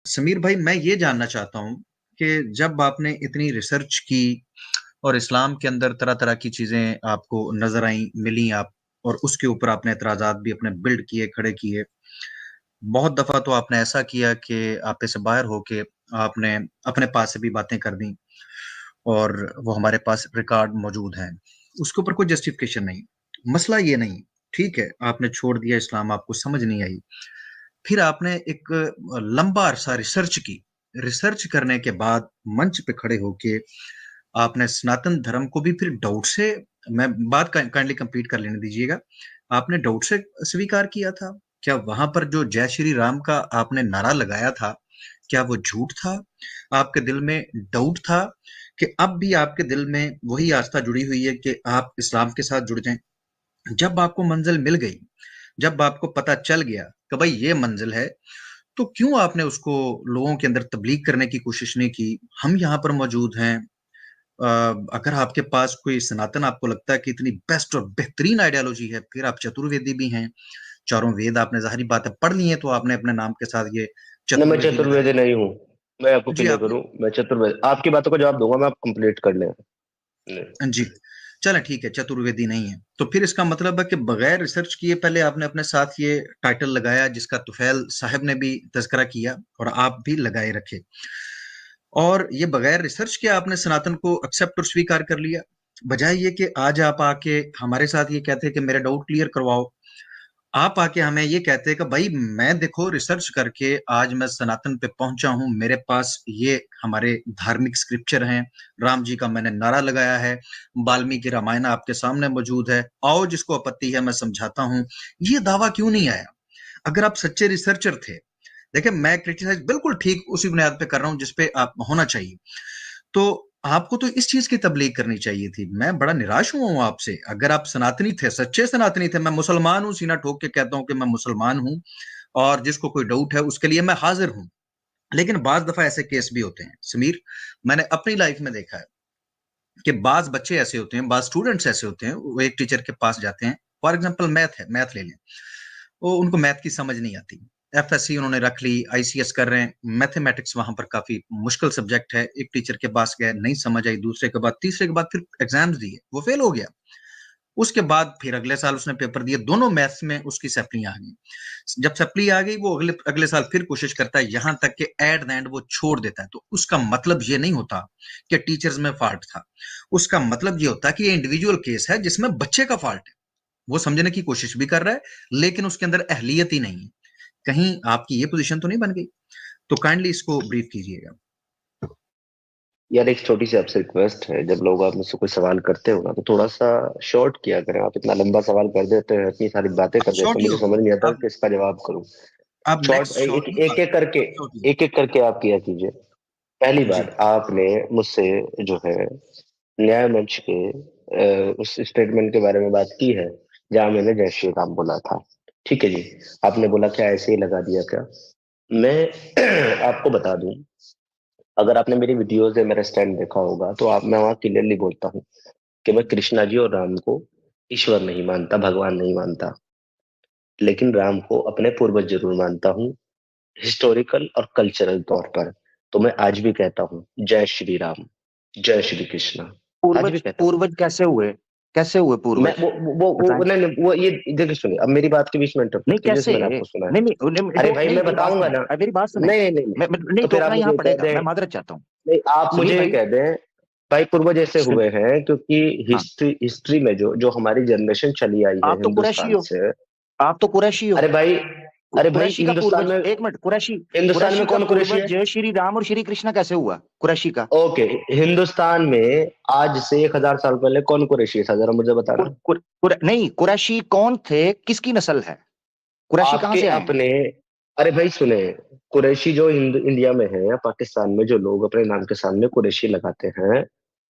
समीर भाई, मैं ये जानना चाहता हूँ कि जब आपने इतनी रिसर्च की और इस्लाम के अंदर तरह-तरह की चीज़ें आपको नज़र आईं, मिली आप और उसके ऊपर आपने एतराज़ात भी अपने बिल्ड किए, खड़े किए। बहुत दफ़ा तो आपने ऐसा किया कि आपे से बाहर होके आपने अपने पास से भी बातें कर दी और वो हमारे पास रिकॉर्ड मौजूद हैं। उसके ऊपर कोई जस्टिफिकेशन नहीं। मसला ये नहीं, ठीक है, आपने छोड़ दिया इस्लाम, आपको समझ नहीं आई। फिर आपने एक लंबा अरसा रिसर्च की। रिसर्च करने के बाद मंच पे खड़े होके आपने सनातन धर्म को भी फिर डाउट से, मैं बात काइंडली कंप्लीट कर लेने दीजिएगा। आपने डाउट से स्वीकार किया था? क्या वहाँ पर जो जय श्री राम का आपने नारा लगाया था, क्या वो झूठ था? आपके दिल में डाउट था कि अब भी आपके दिल में वही आस्था जुड़ी हुई है कि आप इस्लाम के साथ जुड़ जाएँ? जब आपको मंज़िल मिल गई, जब आपको पता चल गया कि भाई ये मंज़िल है, तो क्यों आपने उसको लोगों के अंदर तब्लीग करने की कोशिश नहीं की? हम यहाँ पर मौजूद हैं। अ, अगर आपके पास कोई सनातन आपको लगता है कि इतनी बेस्ट और बेहतरीन आइडियोलॉजी है, फिर आप चतुर्वेदी भी हैं। चारों वेद आपने ज़ाहिर-सी बात है पढ़ लिए, तो आपने अपने नाम के साथ ये ना, मैं चतुर्वेदी लगाई। चतुर्वेदी नहीं हूँ। मैं आपको जी, क्लियर आपने करूँ, मैं चतुर्वेद आपकी बातों का जवाब दूंगा, मैं आप कंप्लीट कर लें। नहीं। जी, चलें ठीक है, चतुर्वेदी नहीं है। तो फिर इसका मतलब है कि बगैर रिसर्च किए पहले आपने अपने साथ ये टाइटल लगाया जिसका तुफैल साहब ने भी तज़किरा किया और आप भी लगाए रखे। और ये बगैर रिसर्च के आपने सनातन को एक्सेप्ट और स्वीकार कर लिया। बजाय ये कि आज आप आके हमारे साथ ये कहते हैं कि मेरा डाउट क्लियर करवाओ। आप आके हमें ये कहते हैं कि भाई मैं देखो रिसर्च करके आज मैं सनातन पे पहुँचा हूँ, मेरे पास ये हमारे धार्मिक स्क्रिप्चर हैं, राम जी का मैंने नारा लगाया है, वाल्मीकि रामायण आपके सामने मौजूद है, आओ जिसको आपत्ति है मैं समझाता हूँ। ये दावा क्यों नहीं आया? अगर आप सच्चे रिसर्चर थे, देखिए मैं क्रिटिसाइज़ बिल्कुल ठीक उसी बुनियाद पे कर रहा हूँ जिस पे आप होना चाहिए। तो आपको तो इस चीज़ की तब्लीग करनी चाहिए थी। मैं बड़ा निराश हुआ हूँ आपसे। अगर आप सनातनी थे, सच्चे सनातनी थे, मैं मुसलमान हूँ, सीना ठोक के कहता हूँ कि मैं मुसलमान हूँ और जिसको कोई डाउट है उसके लिए मैं हाज़िर हूँ। लेकिन बाज़ दफ़ा ऐसे केस भी होते हैं। समीर, मैंने अपनी लाइफ़ में देखा है कि बाज़ बच्चे ऐसे होते हैं, बाज़ स्टूडेंट्स ऐसे होते हैं, वो एक टीचर के पास जाते हैं। फॉर एग्ज़ाम्पल मैथ है, मैथ ले लें। वो उनको मैथ की समझ नहीं आती। एफएससी उन्होंने रख ली, आईसीएस कर रहे हैं, मैथमेटिक्स वहाँ पर काफ़ी मुश्किल सब्जेक्ट है। एक टीचर के पास गए, नहीं समझ आई, दूसरे के बाद, तीसरे के बाद फिर एग्ज़ाम्स दिए, वो फेल हो गया। उसके बाद फिर अगले साल उसने पेपर दिए, दोनों मैथ्स में उसकी सप्ली आ गई। जब सप्ली आ गई, वो अगले अगले साल फिर कोशिश करता है, यहाँ तक कि एट द एंड वो छोड़ देता है। तो उसका मतलब ये नहीं होता कि टीचर्स में फ़ॉल्ट था। उसका मतलब ये होता है कि ये इंडिविजुअल केस है जिसमें बच्चे का फ़ॉल्ट है। वो समझने की कोशिश भी कर रहा है, लेकिन उसके अंदर अहलियत ही नहीं है। कहीं आपकी ये पोज़ीशन तो नहीं बन गई? तो काइंडली इसको ब्रीफ कीजिएगा। यार, एक छोटी सी आपसे रिक्वेस्ट है, जब लोग आप मुझसे कोई सवाल करते हो ना, तो थोड़ा सा शॉर्ट किया करें। आप इतना लंबा सवाल कर देते हैं, इतनी सारी बातें कर देते शॉर्ट हैं, ही मुझे होगी। समझ नहीं आता अब कि इसका जवाब करूं। अब शॉर्ट, नेक्स्ट शॉर्ट एक होगा, एक एक करके, अब शॉर्ट होगी। एक एक करके आप किया कीजिए। पहली जी, बात, आपने मुझसे जो है न्याय मंच के उस स्टेटमेंट के बारे में बात की है जहां मैंने जय श्री राम बोला था। ठीक है जी। आपने बोला क्या ऐसे ही लगा दिया क्या? मैं आपको बता दूं, अगर आपने मेरी वीडियोस या मेरा स्टैंड देखा होगा तो आप मैं वहां क्लियरली बोलता हूँ कि मैं कृष्णा जी और राम को ईश्वर नहीं मानता, भगवान नहीं मानता, लेकिन राम को अपने पूर्वज जरूर मानता हूँ, हिस्टोरिकल और कल्चरल तौर पर। तो मैं आज भी कहता हूँ जय श्री राम, जय श्री कृष्णा। आज भी पूर्वज कहता हूँ। पूर्वज कैसे हुए? कैसे हुए मैं पूर्वज? बताएं। वो नहीं नहीं, वो ये देखिए, सुनिए, अब मेरी बात के बीच में इंटरप्रेट नहीं कीजिए, कैसे? जैसे मैंने आपको सुना है। नहीं नहीं नहीं, अरे भाई, नहीं मैं मेरी बात बताऊंगा सुने, ना। मेरी बात सुने। नहीं नहीं नहीं नहीं। नहीं तो फिर आप टोकना यहाँ मुझे कह पड़ेगा, दें, मैं माजरत चाहता हूँ। नहीं आप समीर मुझे भाई। कह दें भाई पूर्वज ऐसे सुन। हुए हैं क्योंकि हाँ। हिस्ट्री में जो जो हमारी जनरेशन चली आई है आप तो कुरैशी हिंदुस्तान हो। से। आप तो कुरैशी हो। अरे भाई, अरे भाई, कुरैशी का हिंदुस्तान पूर्वज, में, एक मिनट, कुरैशी। हिंदुस्तान में कुरैशी का कौन कुरैशी पूर्वज है? जय श्री राम और श्री कृष्ण कैसे हुआ कुरैशी का? ओके, हिंदुस्तान में आज से 1000 साल पहले कौन कुरैशी था, जरा मुझे बताना। नहीं, कुरैशी कौन थे, किसकी नस्ल है? कुरैशी कहाँ आपके से आए हैं? अपने, अरे भाई सुने, कुरैशी जो इंडिया में है या पाकिस्तान में जो लोग अपने नाम के सामने कुरैशी लगाते हैं,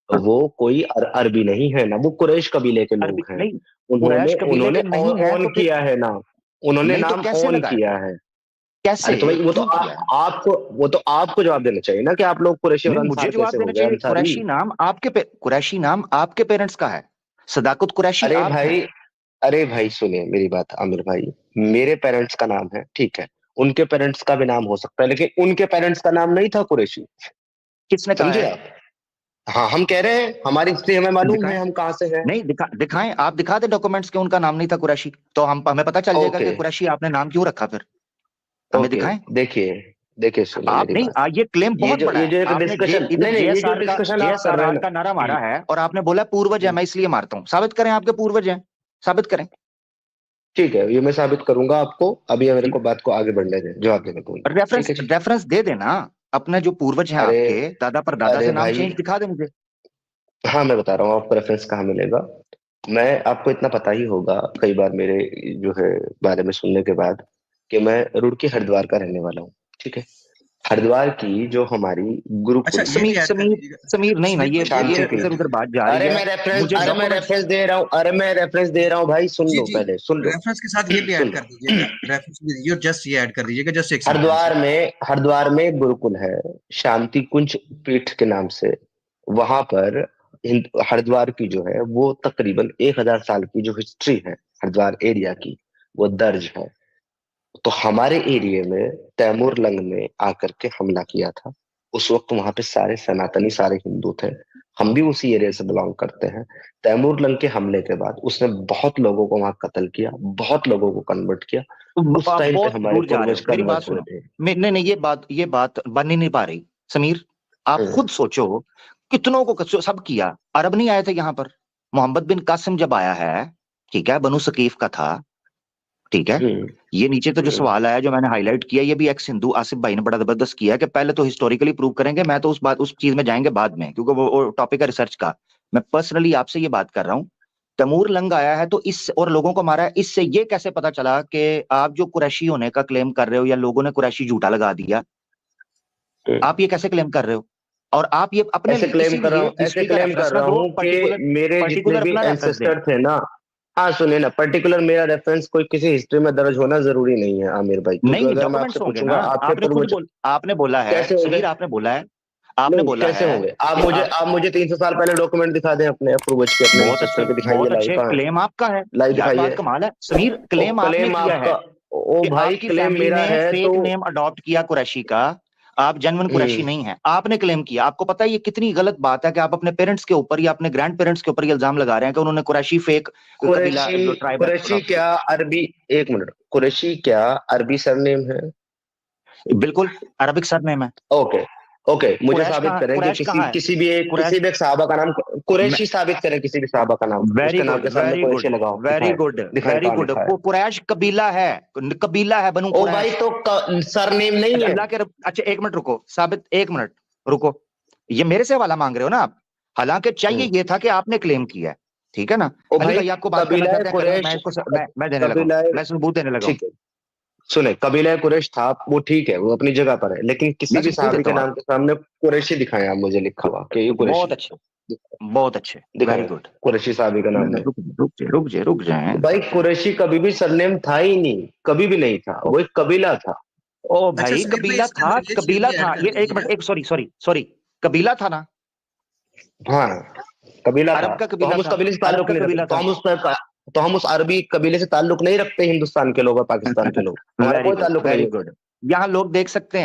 वो कोई अरबी नहीं है ना, वो कुरैश कबीले के अरबी लोग हैं। नहीं। कुरैश उन्होंने कबीले के उन्होंने नहीं है ऑन तो फिर? किया है ना, उन्होंने नहीं तो नाम कैसे ऑन लगाया? किया है। कैसे? अरे तो भाई वो तो क्यों किया है? आपको, वो तो आपको जवाब देना चाहिए ना कि आप लोग कुरैशी और नहीं, मुझे अंसार जवाब कैसे हो देना गए, चाहिए। अंसारी। कुरैशी नाम आपके पेरेंट्स का है। सदाकत कुरैशी अरे आप हैं। भाई, अरे भाई सुनिए मेरी बात आमिर भाई, मेरे पेरेंट्स का नाम है, ठीक है, उनके पेरेंट्स का भी नाम हो सकता है, लेकिन उनके पेरेंट्स का नाम नहीं था कुरैशी। किसने कहा समझे है? आप? हाँ, हम कह रहे हैं, हमारी हिस्ट्री हमें मालूम दिखाएं। है हम कहाँ से हैं। नहीं दिखाएं, आप दिखा दे डॉक्यूमेंट्स के उनका नाम नहीं था कुरैशी, तो हमें पता चल जाएगा ओके कि कुरैशी आपने नाम क्यों रखा फिर। हमें ओके, दिखाएं। देखिए देखिए, सुनिए आप मेरी नहीं, बात। ये क्लेम बहुत बड़ा ये है। जो एक आपने डिस्कशन, इधर नहीं नहीं, ये जो डिस्कशन आप कर रहे हैं जेएसआरआर ना, का नारा मारा है और आपने बोला पूर्वज है, मैं इसलिए मारता हूं। साबित करें आपके पूर्वज हैं, साबित करें। ठीक है, ये मैं साबित करूंगा आपको। अभी ये मेरे को बात को आगे बढ़ने दें, जवाब देने को। ठीक रेफरेंस है जी। रेफरेंस दे देना, अपने जो पूर्वज हैं अरे आपके दादा पर दादा अरे से नाम भाई, चेंज दिखा दे मुझे। हाँ मैं बता रहा हूँ आपको रेफरेंस कहाँ मिलेगा। मैं आपको इतना पता ही होगा कई बार मेरे जो है बारे में सुनने के बाद, कि मैं रुड़की हरिद्वार का रहने वाला हूँ। ठीक है, हरिद्वार की जो हमारी अच्छा, गुरुकुल ये है, भी समीर ऐड कर समीर दीजिएगा समीर नहीं ना, समीर ये भाई, ये भी ये शांति ऐड कर इधर प्लीज। उधर दीजिएगा। बात जा रही है। मुझे मैं डॉक्यूमेंट्स। रेफरेंस दे रहा हूँ, अरे मैं रेफरेंस दे रहा हूँ भाई, सुन जी लो, जी, पहले सुन लो। रेफरेंस के साथ ये भी ऐड सुन कर लो। दीजिएगा, रेफरेंस वीडियो जस्ट ये ऐड कर दीजिएगा, जस्ट एक सेंटेंस है। हरिद्वार में एक गुरुकुल है, शांति कुंज पीठ के नाम से। वहां पर हरिद्वार की जो है वो तकरीबन 1000 साल की जो हिस्ट्री है हरिद्वार एरिया की, वो दर्ज है। तो हमारे एरिया में तैमूर लंग ने आकर के हमला किया था। उस वक्त वहां पे सारे सनातनी, सारे हिंदू थे। हम भी उसी एरिया से बिलोंग करते हैं। तैमूर लंग के हमले के बाद उसने बहुत लोगों को वहां कत्ल किया, बहुत लोगों को कन्वर्ट किया। उस आप टाइम पे बहुत हमारे दूर जा रहे पूर्वज हो, मेरी बात कन्वर्ट हुए सुनो। थे। नहीं नहीं, ये बात बन ही नहीं पा रही। समीर, आप हम्म, खुद सोचो, कितनों को सब किया। अरब नहीं आए थे यहाँ पर। मोहम्मद बिन कासिम जब आया है, ठीक है, बनु सकीफ का था, ठीक है। हम्म, ये नीचे तो जो हम्म। सवाल आया, जो मैंने हाईलाइट किया, ये भी एक्स हिंदू आसिफ भाई ने बड़ा जबरदस्त किया कि पहले तो हिस्टोरिकली प्रूव करेंगे। मैं तो उस चीज में जाएंगे बाद में, क्योंकि वो टॉपिक है रिसर्च का। मैं पर्सनली आपसे ये बात कर रहा हूँ। तैमूर लंग आया है तो इस और लोगों को मारा है, इससे ये कैसे पता चला कि आप जो कुरैशी होने का क्लेम कर रहे हो, या लोगों ने कुरैशी झूठा लगा दिया, हम्म। आप ये कैसे क्लेम कर रहे हो? और आप ये अपने ऐसे लिए, क्लेम कर रहा इसीलिए हूँ, ऐसे हिस्ट्री का क्लेम रेफरेंस कर ना रहा दो, हूँ कि पर्टिकुलर मेरे जितने पर्टिकुलर भी अपना रेफरेंस दे। एंसेस्टर थे ना, हाँ सुनिए ना, पर्टिकुलर मेरा रेफरेंस कोई किसी हिस्ट्री में दर्ज होना जरूरी नहीं है आमिर भाई, क्योंकि नहीं, अगर मैं आपसे डॉक्यूमेंट्स होंगे ना। पूछूंगा आपके पूर्वज आपने बोला है कैसे होंगे, समीर, आपने नहीं बोला कैसे है होंगे, कि आप, आप मुझे 300 साल पहले डॉक्यूमेंट दिखा दें अपने पूर्वज के, अपने बहुत अच्छे, एंसेस्टर के, दिखाइए बहुत लाइव, अच्छे, कहाँ है, क्लेम आपका है। लाइव यार बात दिखाइए। कमाल है समीर, ओ क्लेम आपने क्लेम किया आपका, है ओ कि भाई आपकी क्लेम फैमिली मेरा ने है तो। फेक नेम अडॉप्ट किया कुरैशी का। आप जेन्युइन कुरैशी हम्म। नहीं है, आपने क्लेम किया। आपको पता है ये कितनी गलत बात है कि आप अपने पेरेंट्स के ऊपर या अपने ग्रैंड पेरेंट्स के ऊपर ये इल्जाम लगा रहे हैं कि उन्होंने कुरैशी फेक कबीला कुरैशी, ट्राइब कुरैशी अडॉप्ट क्या अरबी, एक मिनट, कुरैशी क्या अरबी सरनेम है? किया। बिल्कुल अरबिक सरनेम है। ओके ओके, मुझे साबित करें कि कुरैश कहाँ है? किसी कुरैश, भी एक साहबा का नाम कुरैशी, साबित करें किसी भी साहबा का नाम, वेरी उसके नाम गुड, के सामने वेरी कुरैशी गुड, लगाओ, वेरी दिखाए, गुड, दिखाए वेरी कहाँ गुड। लिखा है। कुरैश कबीला है, कबीला है बनु ओ भाई कुरैश। तो सरनेम नहीं है। अल्लाह के अच्छा एक मिनट रुको, साबित, एक मिनट रुको। ये मेरे से हवाला मांग रहे हो ना आप? हालांकि चाहिए हम्म। ये था कि आपने क्लेम किया है, ठीक है ना। ओ अली भाई भाई आपको बात करना कबीला चाहते हैं करें, कुरैश, मैं देने लगा हूं, कबीला, मैं सबूत देने लगा हूं। ठीक है, सुने, कबीला कुरैश था वो, ठीक है, वो अपनी जगह पर है, लेकिन मैं किसी भी सबूत साहबी देता के हूं नाम आपको। के सामने कुरैशी दिखाएं आप मुझे लिखा हुआ कि ये बहुत कुरैशी अच्छे, बहुत अच्छे, वेरी दिखाएं, गुड। कुरैशी साहबी का नाम नहीं। रुक जाए। भाई कुरैशी कभी भी सरनेम था ही नहीं, कभी भी नहीं था, वो एक कबीला था। ओ अच्छा भाई, समीर भाई, कबीला इसके था, अंदर ये चीज कबीला भी था, ऐड कर ये एक मिनट, दीजिएगा। एक सॉरी सॉरी सॉरी, कबीला था ना, हाँ, कबीला था। अरब का तो कबीला हम उस था, कबीले से अरब ताल्लुक का नहीं रखते, कबीला था। तो हम उस अरबी कबीले से ताल्लुक नहीं रखते, हिंदुस्तान के लोग और पाकिस्तान के लोग, हमारा वेरी कोई गुड, ताल्लुक नहीं वेरी है। गुड। यहाँ लोग देख सकते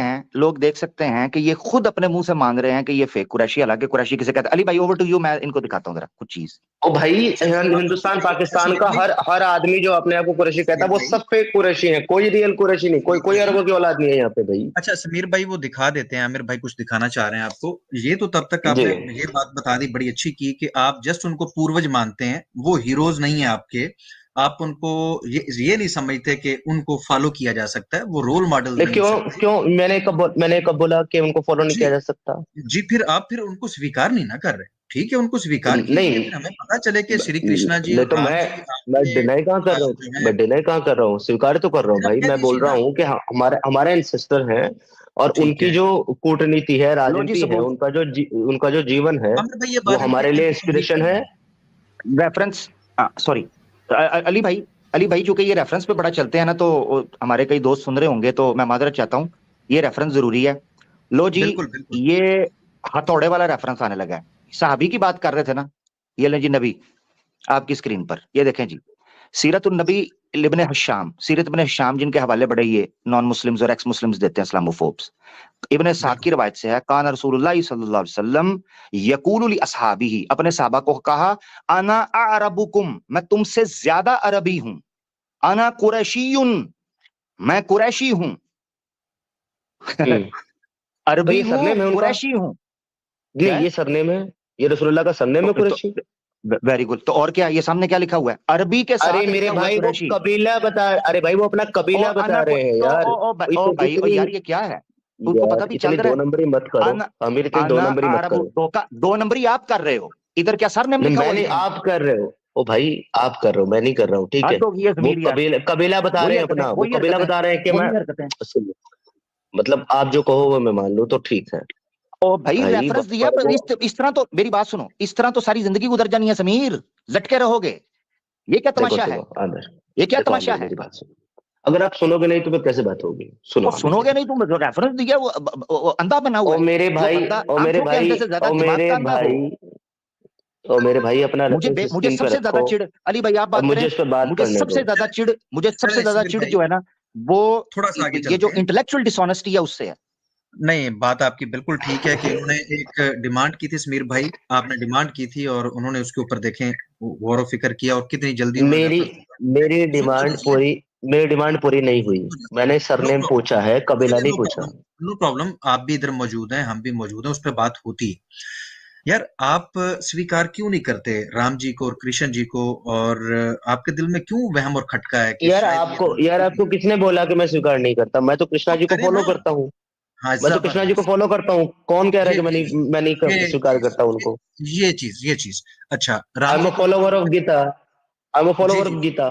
हैं कि ये खुद अपने मुंह से मान रहे हैं कि ये फेक कुरैशी, हालांकि कुरैशी किसे कहते हैं। अली भाई ओवर टू यू, मैं इनको दिखाता हूँ जरा कुछ चीज। और भाई अच्छा हिंदुस्तान अच्छा पाकिस्तान समीर का भाई, हर आदमी जो अपने आप को कुरैशी कहता समीर है, वो भाई, सब फेक कुरैशी है, कोई रियल कुरैशी नहीं, कोई समीर कोई भाई, अरबों की औलाद नहीं है यहाँ पे भाई। अच्छा समीर भाई वो दिखा देते हैं, आमिर भाई कुछ दिखाना चाह रहे हैं आपको। ये तो तब तक जी। आपने ये बात बता दी, बड़ी अच्छी की कि आप जस्ट उनको पूर्वज मानते हैं, वो हीरोज नहीं है आपके। आप उनको ये नहीं समझते कि उनको फॉलो किया जा सकता है, वो रोल मॉडल लेकिन नहीं हो क्यों, सकते। क्यों मैंने कब बोला कि उनको फॉलो नहीं जी किया जा सकता? जी, फिर आप फिर उनको स्वीकार नहीं ना कर रहे। ठीक है, उनको स्वीकार कीजिए, नहीं, फिर हमें पता चले कि श्री कृष्णा जी नहीं और तो राम जी मैं आपके डिनाई कहाँ कर रहा हूँ, जो है, स्वीकार तो कर रहा हूँ फिर आप भाई। कह मैं बोल दीजिए रहा ना। हूँ कि हमारे हमारे एंसेस्टर हैं, और ठीक उनकी है, जो कूटनीति है, लो जी राजनीति है, सबूत, उनका जो जीवन है, आमिर भाई ये वो बात हम हमारे कितने लिए बिलीव इंस्पिरेशन कर रहे है। हैं? रेफरेंस, सॉरी, अली भाई, चूंकि ये रेफरेंस पे बड़ा चलते हैं ना, तो हमारे कई दोस्त सुन रहे होंगे, तो मैं माजरत चाहता हूँ। ये रेफरेंस जरूरी है। लो जी, बिल्कुल बिल्कुल। ये हथौड़े वाला रेफरेंस आने लगा है। साहबी की बात कर रहे थे ना, ये ले जी नबी, आपकी स्क्रीन पर ये देखें जी। सीरत नबी इब्न हिशाम, सीरत इब्न हिशाम जिनके हवाले बड़े ये नॉन मुस्लिम्स और एक्स मुस्लिम्स देते हैं, इस्लामोफोब्स। इब्न साद की रवायत से है, कान रसूलुल्लाह सल्लल्लाहु अलैहि वसल्लम यकूलु ली अस्हाबिही, अपने सहाबा को कहा, अना अरबुकुम, मैं तुमसे ज्यादा अरबी हूं, अना कुरैशियुन, मैं कुरैशी हूं। तो अरबी ये हूं, सरनेम है उनका? कुरैशी हूं। नहीं, ये सरनेम है, ये रसूलुल्लाह का सरनेम है कुरैशी। Very good. तो और क्या, ये सामने क्या लिखा हुआ है? अरबी के साथ अरे मेरे लिखा हुआ भाई वो कुरैशी। कबीला बता, अरे भाई वो अपना कबीला बता रहे हैं यार। ओ भाई, ओ यार ये क्या है? उसको पता यार भी चल इतनी रहा दो है। नंबरी मत करो आमिर, इतनी दो अना नंबरी मत अरबु, करो। दो नंबरी आप कर रहे हो। इधर क्या सरनेम नहीं लिखा हुआ? मैंने, आप कर रहे हो, ओ भाई आप कर रहे हो, मैं नहीं कर रहा हूँ, ठीक है। तो ये वो जमीर यार, कबीला बता रहे हैं अपना, वो कबीला बता रहे हैं कि मैं, सुनिए, मतलब आप जो कहो वो मैं मान लूं तो ठीक है। ओ भाई भाई रेफरेंस दिया, पर इस तरह तो मेरी बात सुनो, इस तरह तो सारी जिंदगी गुजर जानी है समीर, लटके रहोगे। ये क्या देखो तमाशा है? देखो आमिर, ये क्या देखो तमाशा आमिर है? मेरी बात सुनो, अगर आप सुनोगे नहीं तो फिर कैसे बात होगी? सुनो वो आमिर सुनोगे मेरी, नहीं, तुम जो रेफरेंस दिया वो अंधा बना हुआ ओ है। मेरे जो भाई, बंदा ओ मेरे आंखों के भाई, अंधे से ज्यादा ओ दिमाग मेरे का अंधा हो। भाई, ओ मेरे भाई अपना रेफरेंस मुझे स्क्रीन पे सबसे ज्यादा रखो, चिढ़, अली भाई आप अब बात करें, मुझे इस पर बात करने दो। मुझे सबसे चले ज्यादा समीर चिढ़ भाई, जो है ना, वो थोड़ा सा आगे ये चलते जो हैं। इंटेलेक्चुअल डिसऑनेस्टी है उससे है। नहीं, बात आपकी बिल्कुल ठीक है कि इन्होंने एक डिमांड की थी समीर भाई, आपने डिमांड की थी और उन्होंने उसके ऊपर देखें गौर व फिक्र किया और कितनी जल्दी उन्होंने मेरी रेफरेंस दिया। मेरी सुन तो डिमांड लीजिए, पूरी, मेरी डिमांड पूरी नहीं हुई। मैंने नो सरनेम प्रॉब्लम, पूछा है, कबीला नहीं नो पूछा। Problem, no problem. आप भी इधर मौजूद हैं, हम भी मौजूद हैं, उस पर बात होती है। यार आप स्वीकार क्यों नहीं करते राम जी को और कृष्ण जी को, और आपके दिल में क्यों वहम और खटका है कि शायद ये यार आपको किसने बोला कि मैं स्वीकार नहीं करता? मैं तो कृष्णा तो जी को करें फॉलो ना। करता हूँ। हाँ, मैं तो कृष्णा जी को जबरदस्त। फॉलो करता हूँ, कौन कह रहा है ये कि मैं नहीं ये स्वीकार करता ये उनको? ये चीज अच्छा, आई राम एम जी अ को फॉलो फॉलोवर ऑफ करते गीता, आई एम अ हैं। जी फॉलोवर जी, ऑफ गीता।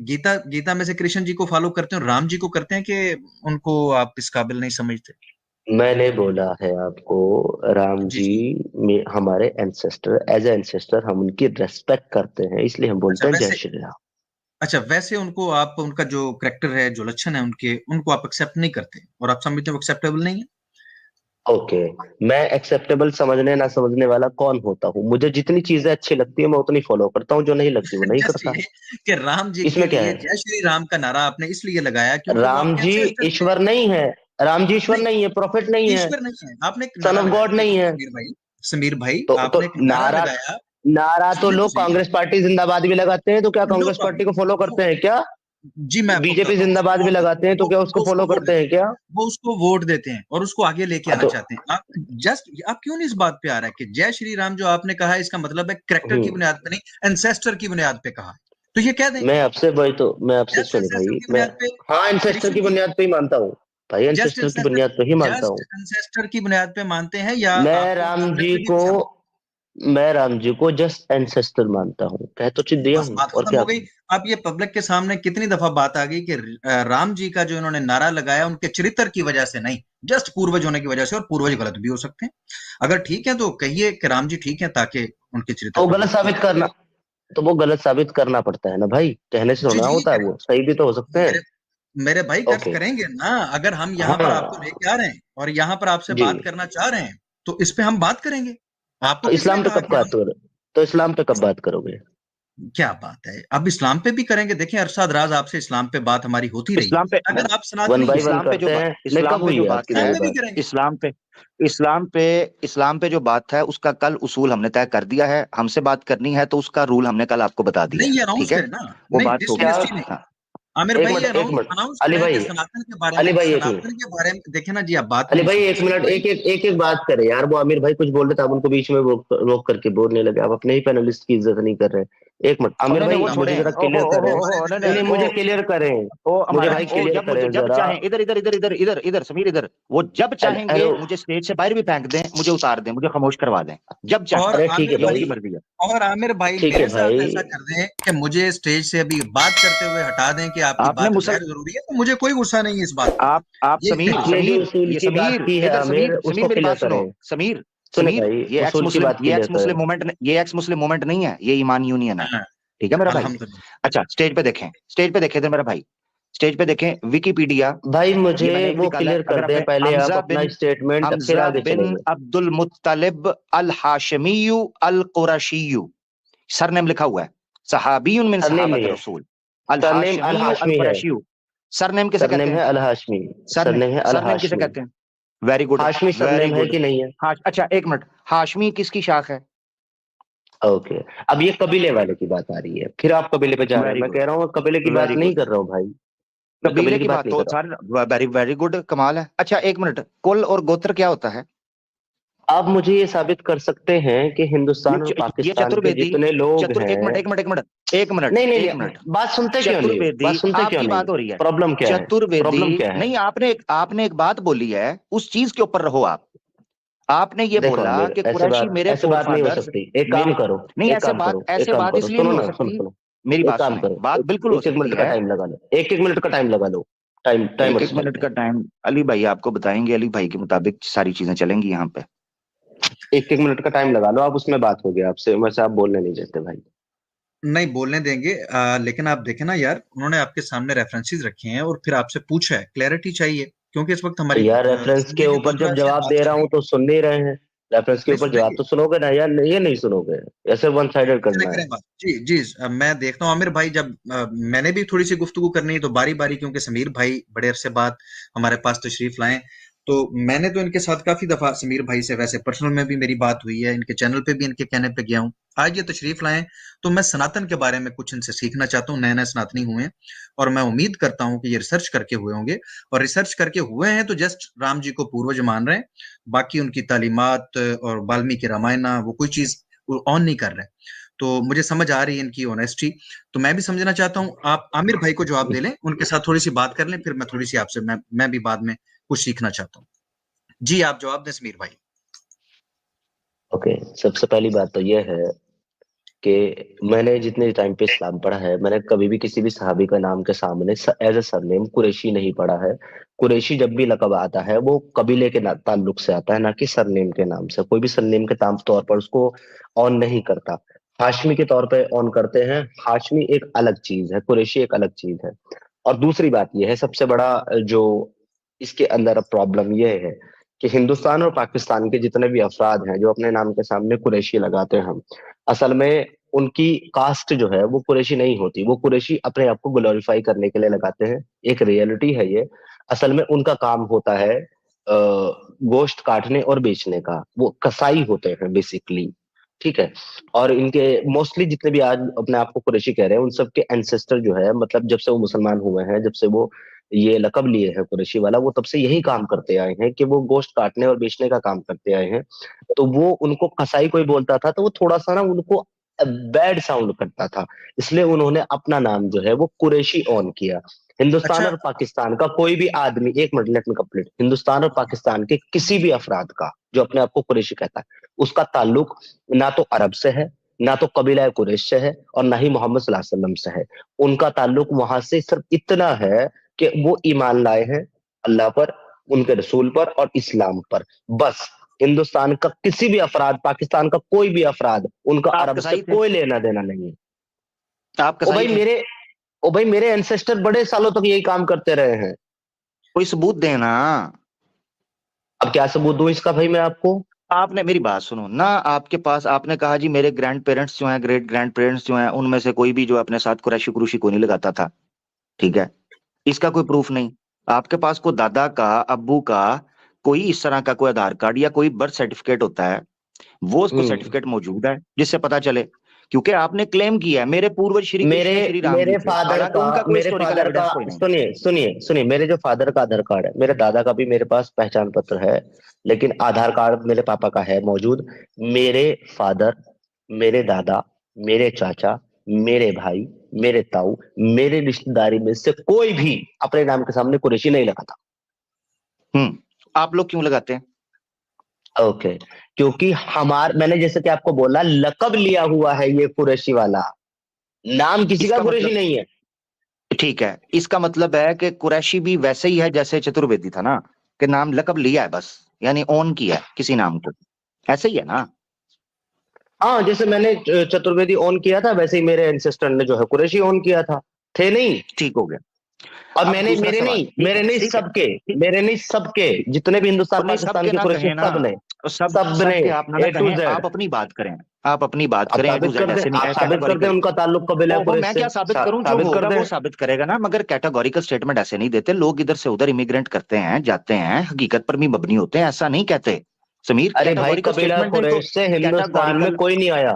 गीता गीता में से कृष्ण जी को फॉलो करते हैं और राम जी को करते हैं, कि उनको आप इस काबिल नहीं समझते? मैंने बोला है आपको, राम जी जी जी। में हमारे एंसेस्टर, एज ए एंसेस्टर हम उनकी रेस्पेक्ट करते हैं, इसलिए हम अच्छा बोलते हैं जय वैसे, श्री राम। अच्छा वैसे उनको आप, उनका जो करेक्टर है, जो लक्षण है उनके, उनको आप एक्सेप्ट नहीं करते और आप समझते हो एक्सेप्टेबल नहीं है? ओके, मैं एक्सेप्टेबल समझने ना समझने वाला कौन होता हूँ? मुझे जितनी चीजें अच्छी लगती है मैं उतनी फॉलो करता हूँ, जो नहीं लगती वो नहीं जस्ट करता। ये कि राम जी के इसमें क्या लिए है? जय श्री राम का नारा आपने इसलिए लगाया क्योंकि वो राम आपके जी एंसेस्टर थे। ईश्वर नहीं है, राम जी ईश्वर नहीं, नहीं है, प्रॉफिट नहीं है, ईश्वर नहीं है, आपने एक सन नारा ऑफ लगाया, गॉड नहीं देखिए है। समीर भाई, समीर भाई तो आपने एक नारा नारा, लगाया। नारा तो सुनिए तो लोग सही, कांग्रेस पार्टी जिंदाबाद भी लगाते हैं, तो क्या नो कांग्रेस पार्टी प्रॉब्लम। को फॉलो वो करते हैं क्या? जी मैं आपको बीजेपी बताता हूँ, उसको जिंदाबाद भी वोट देते लगाते हैं, तो क्या उसको वो उसको फॉलो वोट करते देते हैं क्या? वो उसको वोट देते हैं और उसको आगे लेके हाँ आना तो चाहते हैं। आप जस्ट, आप क्यों नहीं इस बात पे आ रहा है कि जय श्री राम जो आपने कहा है, इसका मतलब है करेक्टर की हम्म, बुनियाद पे नहीं, एंसेस्टर की बुनियाद पे कहा है। तो ये कह दें, मैं आपसे वही तो, मैं आपसे जस्ट सुनी एंसेस्टर भाई, की मैं, बुनियाद पे हाँ एंसेस्टर कृष्ण की जी, बुनियाद पे ही मानता हूँ भाई, जस्ट एंसेस्टर की एंसेस्टर, बुनियाद पे ही मानता जस्ट हूँ। एंसेस्टर की बुनियाद पे मानते हैं, या मैं आपको राम जी करेक्टर भी को, पसंद? मैं राम जी को जस्ट एंसेस्टर मानता हूँ, कह तो चित दिया बस हूँ, बात और खत्म क्या हो गई। कहूँ? अब ये पब्लिक के सामने कितनी दफा बात आ गई कि राम जी का जो इन्होंने नारा लगाया उनके चरित्र की वजह से नहीं, जस्ट पूर्वज होने की वजह से, और पूर्वज गलत भी हो सकते हैं। अगर ठीक है तो कहिए कि राम जी ठीक है, ताकि उनके चरित्र तो पर गलत बात की साबित जाए। करना, तो वो गलत साबित करना पड़ता है ना भाई, कहने से जी होना जी, होता है, वो सही भी तो हो सकते हैं। मेरे मेरे भाई कर ओके, करेंगे ना। अगर हम यहाँ पर आपको हाँ लेके आ रहे हैं और यहाँ पर आपसे जी। बात करना चाह रहे हैं, तो इस पे हम बात करेंगे। आपको तो किसने इस्लाम पे कहा कब कि बात हम, करो, तो इस्लाम पे कब बात करोगे? क्या बात है, अब इस्लाम पे भी करेंगे। देखिए अरशद राज, आपसे इस्लाम पे बात हमारी होती रही, इस्लाम पे, अगर आप वन सनातनी बाय हैं, वन इस्लाम पे जो करते हैं, नहीं इस्लाम कब पे हुई जो है बात आपकी इस्लाम है, मेरी पे भी बात? करेंगे। इस्लाम पे जो बात है उसका कल उसूल हमने तय कर दिया है। हमसे बात करनी है तो उसका रूल हमने कल आपको बता दिया नहीं, है, ये अनाउंस ठीक है? करें ना। वो नहीं, बात होगी। क्या? डिसऑनेस्टी नहीं। हाँ, आमिर एक भाई, ये मिनट, एक अनाउंस मिनट, अनाउंस अली करें कि भाई, सनातन के बारे में, अली भाई एक मिनट, सनातन के बारे में देखे ना जी, आप बात क्यों अली नहीं भाई एक सुनते मिनट, समीर भाई? एक बात करे यार, वो आमिर भाई कुछ बोल रहे थे, आप उनको बीच में रोक करके बोलने लगे, आप अपने ही पैनलिस्ट की इज्जत नहीं कर रहे। एक मिनट और आमिर नहीं नहीं, भाई, वो मुझे छोड़े। जरा ओ हो क्लियर ओ हो करें, ओ हो, नहीं नहीं नहीं, नहीं मुझे क्लियर करें, ओ मुझे हमारा, भाई ओ क्लियर करें जब जरा। चाहें, इधर इधर इधर इधर इधर इधर समीर, इधर वो जब चाहेंगे हेलो, मुझे स्टेज से बाहर भी फेंक दें, मुझे उतार दें, मुझे खामोश करवा दें, जब चाहें। और अरे ठीक है आमिर ये भाई, उनकी भाई, मर्जी है। और आमिर भाई ठीक है मेरे साथ भाई, ऐसा कर दें कि मुझे स्टेज से अभी बात करते हुए हटा दें कि आपकी आपने बात मुसल गैर जरूरी है, तो मुझे कोई गुस्सा नहीं है इस बात पे। आप ये समीर, आपने जो समीर, उसूल ये की बात समीर, की है इधर आमिर, समीर उसको मेरी क्लियर बात सुनो। करें। समीर, सुने भाई, उसूल की बात ये क्लियर एक्स करें। मुस्लिम मूवमेंट, ये एक्स मुस्लिम मूवमेंट नहीं है, ये ईमान यूनियन है। हाँ, ठीक है मेरा भाई? अल्हम्दुलिल्लाह। अच्छा, स्टेज पे देखें, स्टेज पे देखें इधर मेरा भाई, स्टेज पे देखें विकिपीडिया। भाई ये मुझे मैंने एक वो निकाला है, क्लियर कर अगर दें आपने पहले, आप अपना स्टेटमेंट फिर हमजा आगे बिन चलेंगे। अब्दुल मुत्तलिब अल हाशमियू अल कुरैशियू, सरनेम लिखा हुआ है, सहाबीयुन मिन सरनेम सहाबत नहीं है, रसूल, सरनेम अल अल-हाशिमी हाशमी है, अल-कुरैशी। सरनेम किसे कहते सरनेम है हैं? अल हाशमी, सरनेम सरनेम है अल सरनेम किसे हाशमी। कहते हैं? Very good, Hashmi very surname है गुड। कि नहीं है? अच्छा एक मिनट, हाशमी किसकी शाख है? ओके, अब ये कबीले वाले की बात आ रही है, फिर आप कबीले पे जा रहे हैं। वेरी मैं गुड, कह रहा हूँ कबीले की बात वेरी नहीं गुड। कर रहा हूँ भाई, मैं कबीले कबीले की की बात बात नहीं तो कर रहा हूँ। सर वेरी वेरी गुड, कमाल है। अच्छा एक मिनट, कुल और गोत्र क्या होता है? आप मुझे ये साबित कर सकते हैं कि हिंदुस्तान और ये पाकिस्तान के चतुर्वेदी, जितने लोग चतुर एक हैं। मिनट एक मिनट एक मिनट एक मिनट नहीं नहीं एक नहीं, मिनट बात सुनते क्यों नहीं हो, चतुर्वेदी, बात सुनते क्यों आपकी नहीं बात हो? हो रही है। प्रॉब्लम क्या है, चतुर्वेदी प्रॉब्लम क्या है? नहीं, आपने एक बात बोली है, उस चीज के ऊपर रहो आप। आपने ये देखो बोला अमीर, कि कुरैशी मेरे ऐसे बात नहीं हो फोरफादर्स, सकती। एक काम मेरे करो, नहीं, एक काम करो, एक ऐसे काम बात करो, इसलिए सुनो नहीं हो ना, सुनो सकती। सुनो, मेरी एक बात काम सुने, करो, बात बिल्कुल हो एक एक सकती मिनट का है। टाइम लगा लो, एक मिनट का टाइम लगा लो, टाइमर एक एक स्टार्ट मिनट है। का टाइम अली भाई आपको बताएंगे, अली भाई के मुताबिक सारी चीजें चलेंगी यहाँ पे। एक एक मिनट का टाइम लगा लो आप, उसमें बात हो गया आपसे, वैसे आप बोलने नहीं देते भाई। नहीं बोलने देंगे, लेकिन आप देखें ना यार, उन्होंने आपके सामने रेफरेंसेस रखे हैं और फिर आपसे पूछा है, क्लैरिटी चाहिए, क्योंकि इस वक्त हमारी यार रेफरेंस के सुनने की ऊपर दूसरा जब से जवाब बात दे चल रहा रही हूँ है। तो सुन नहीं रहे हैं। रेफरेंस के नहीं ऊपर जवाब सुनेंगे, तो सुनोगे ना यार, ये नहीं सुनोगे, ऐसे वन साइडेड चले करना है। करें बात। जी जी, मैं देखता हूँ आमिर भाई, जब मैंने भी थोड़ी सी गुफ्तगू करनी है तो बारी बारी, क्योंकि समीर भाई बड़े अरसे बाद हमारे पास तशरीफ लाए, तो मैंने तो इनके साथ काफी दफा समीर भाई से वैसे पर्सनल में भी मेरी बात हुई है, इनके चैनल पे भी इनके कहने पे गया हूँ। आज ये तशरीफ लाए तो मैं सनातन के बारे में कुछ इनसे सीखना चाहता हूँ, नए नए सनातनी हुए हैं और मैं उम्मीद करता हूँ कि ये रिसर्च करके हुए होंगे, और रिसर्च करके हुए हैं तो जस्ट राम जी को पूर्वज मान रहे हैं, बाकी उनकी तालीमात और वाल्मीकि रामायण वो कोई चीज ऑन नहीं कर रहे हैं। तो मुझे समझ आ रही है इनकी ऑनेस्टी, तो मैं भी समझना चाहता हूँ। आप आमिर भाई को जवाब दे लें, उनके साथ थोड़ी सी बात कर लें, फिर मैं थोड़ी सी आपसे मैं भी बाद में कुछ सीखना चाहता हूँ। जी आप जवाब दें समीर भाई। ओके, सबसे पहली बात तो यह है कि मैंने जितने टाइम पे इस्लाम पढ़ा है, मैंने कभी भी किसी भी सहाबी का नाम के सामने एज ए सरनेम कुरैशी नहीं पढ़ा है। कुरैशी जब भी लकब आता है वो कबीले के ताल्लुक से आता है, ना कि सरनेम के नाम से। कोई भी सरनेम के तौर पर उसको ऑन नहीं करता। हाशमी के तौर पे ऑन करते हैं। हाशमी एक अलग चीज है, कुरैशी एक अलग चीज है। और दूसरी बात यह है, सबसे बड़ा जो इसके अंदर प्रॉब्लम यह है कि हिंदुस्तान और पाकिस्तान के जितने भी अफराद हैं जो अपने नाम के सामने कुरैशी लगाते हैं, असल में उनकी कास्ट जो है वो कुरैशी नहीं होती। वो कुरैशी अपने आप को ग्लोरीफाई करने के लिए लगाते हैं, एक रियलिटी है ये। असल में उनका काम होता है गोश्त काटने और बेचने का, वो कसाई होते हैं बेसिकली। ठीक है। और इनके मोस्टली जितने भी आज अपने आप को कुरैशी कह रहे हैं, उन सब के एंसेस्टर जो है, मतलब जब से वो मुसलमान हुए हैं, जब से वो ये लकब लिए हैं कुरैशी वाला, वो तब से यही काम करते आए हैं कि वो गोश्त काटने और बेचने का काम करते आए हैं। तो वो उनको कसाई कोई बोलता था तो वो थोड़ा सा ना उनको बैड साउंड करता था, इसलिए उन्होंने अपना नाम जो है वो कुरैशी ऑन किया। हिंदुस्तान अच्छा, और पाकिस्तान का कोई भी आदमी, एक minute let me complete, Hindustan और पाकिस्तान के किसी भी अफराद का जो अपने आप को कुरैशी कहता है, उसका ताल्लुक ना तो अरब से है, ना तो कबीला कुरैश से है, और ना ही मोहम्मद सल्लल्लाहु अलैहि वसल्लम से है। उनका ताल्लुक वहां से सिर्फ इतना है कि वो ईमान लाए हैं अल्लाह पर, उनके रसूल पर और इस्लाम पर, बस। हिंदुस्तान का किसी भी अफराद, पाकिस्तान का कोई भी अफराद, उनका आप अरब से कसाई थे? कोई लेना देना नहीं है। आप ओ कसाई भाई थे? मेरे ओ भाई मेरे एंसेस्टर बड़े सालों तक यही काम करते रहे हैं। कोई सबूत देना। अब क्या सबूत दूं इसका भाई मैं आपको? आपने मेरी बात सुनो ना, आपके पास आपने कहा जी मेरे ग्रैंड पेरेंट्स जो हैं, ग्रेट ग्रैंड पेरेंट्स जो हैं, उनमें से कोई भी जो अपने साथ कुरैशी कुरूशी को नहीं लगाता था। ठीक है, इसका कोई प्रूफ नहीं। आपके पास कोई दादा का, अब्बू का कोई इस तरह का कोई आधार कार्ड या कोई बर्थ सर्टिफिकेट होता है, वो उसको हम्म। सर्टिफिकेट मौजूद है जिससे पता चले? क्योंकि आपने क्लेम किया है मेरे पूर्वज श्री मेरे कृष्ण श्री राम जी मेरे थे, फादर हालांकि का उनका कोई मेरे हिस्टोरिकल फादर का एविडेंस कोई नहीं। सुनिए सुनिए सुनिए, मेरे जो फादर का आधार कार्ड है, मेरे दादा का भी मेरे पास पहचान पत्र है, लेकिन आधार कार्ड मेरे पापा का है मौजूद। मेरे फादर, मेरे दादा, मेरे चाचा, मेरे भाई, मेरे ताऊ, मेरे रिश्तेदारी में से कोई भी अपने नाम के सामने कुरैशी नहीं लगाता। आप लोग क्यों लगाते हैं? ओके, क्योंकि मैंने जैसे कि आपको बोला, लकब लिया हुआ है ये कुरैशी वाला, नाम किसी का इसका कुरैशी मतलब, नहीं है। ठीक है, इसका मतलब है कि कुरैशी भी वैसे ही है जैसे चतुर्वेदी था ना, कि नाम लकब लिया है बस, यानी ओन किया है किसी नाम को, ऐसे ही है ना? हाँ, जैसे मैंने चतुर्वेदी ऑन किया था, वैसे ही मेरे एंसेस्टर ने जो है कुरैशी ऑन किया था, थे नहीं? ठीक हो गया। और अब दूसरा सवाल, ठीक है ठीक है ठीक, मेरे नहीं, सबके, जितने भी हिंदुस्तान और नहीं पाकिस्तान सबके के ना कुरैशी, कहें ना, सब ने, और सब सब ने, सबके आप ना A to कहें, Z। आप अपनी बात करें। आप अपनी बात आप करें, साबित कर दें, ऐसे नहीं आप साबित कर दें उनका ताल्लुक कबीला मैं कुरैश से, क्या साबित करूं? जो साबित कर होगा दें। वो साबित करेगा ना, मगर कैटेगोरिकल स्टेटमेंट ऐसे नहीं देते लोग। इधर से उधर इमिग्रेंट करते हैं, जाते हैं, हकीकत पर भी मबनी होते हैं, ऐसा नहीं कहते समीर। अरे भाई, कैटेगोरिकल कबीला स्टेटमेंट नहीं तो कुरैश से हिंदुस्तान में कैटेगोरिकल कोई नहीं आया,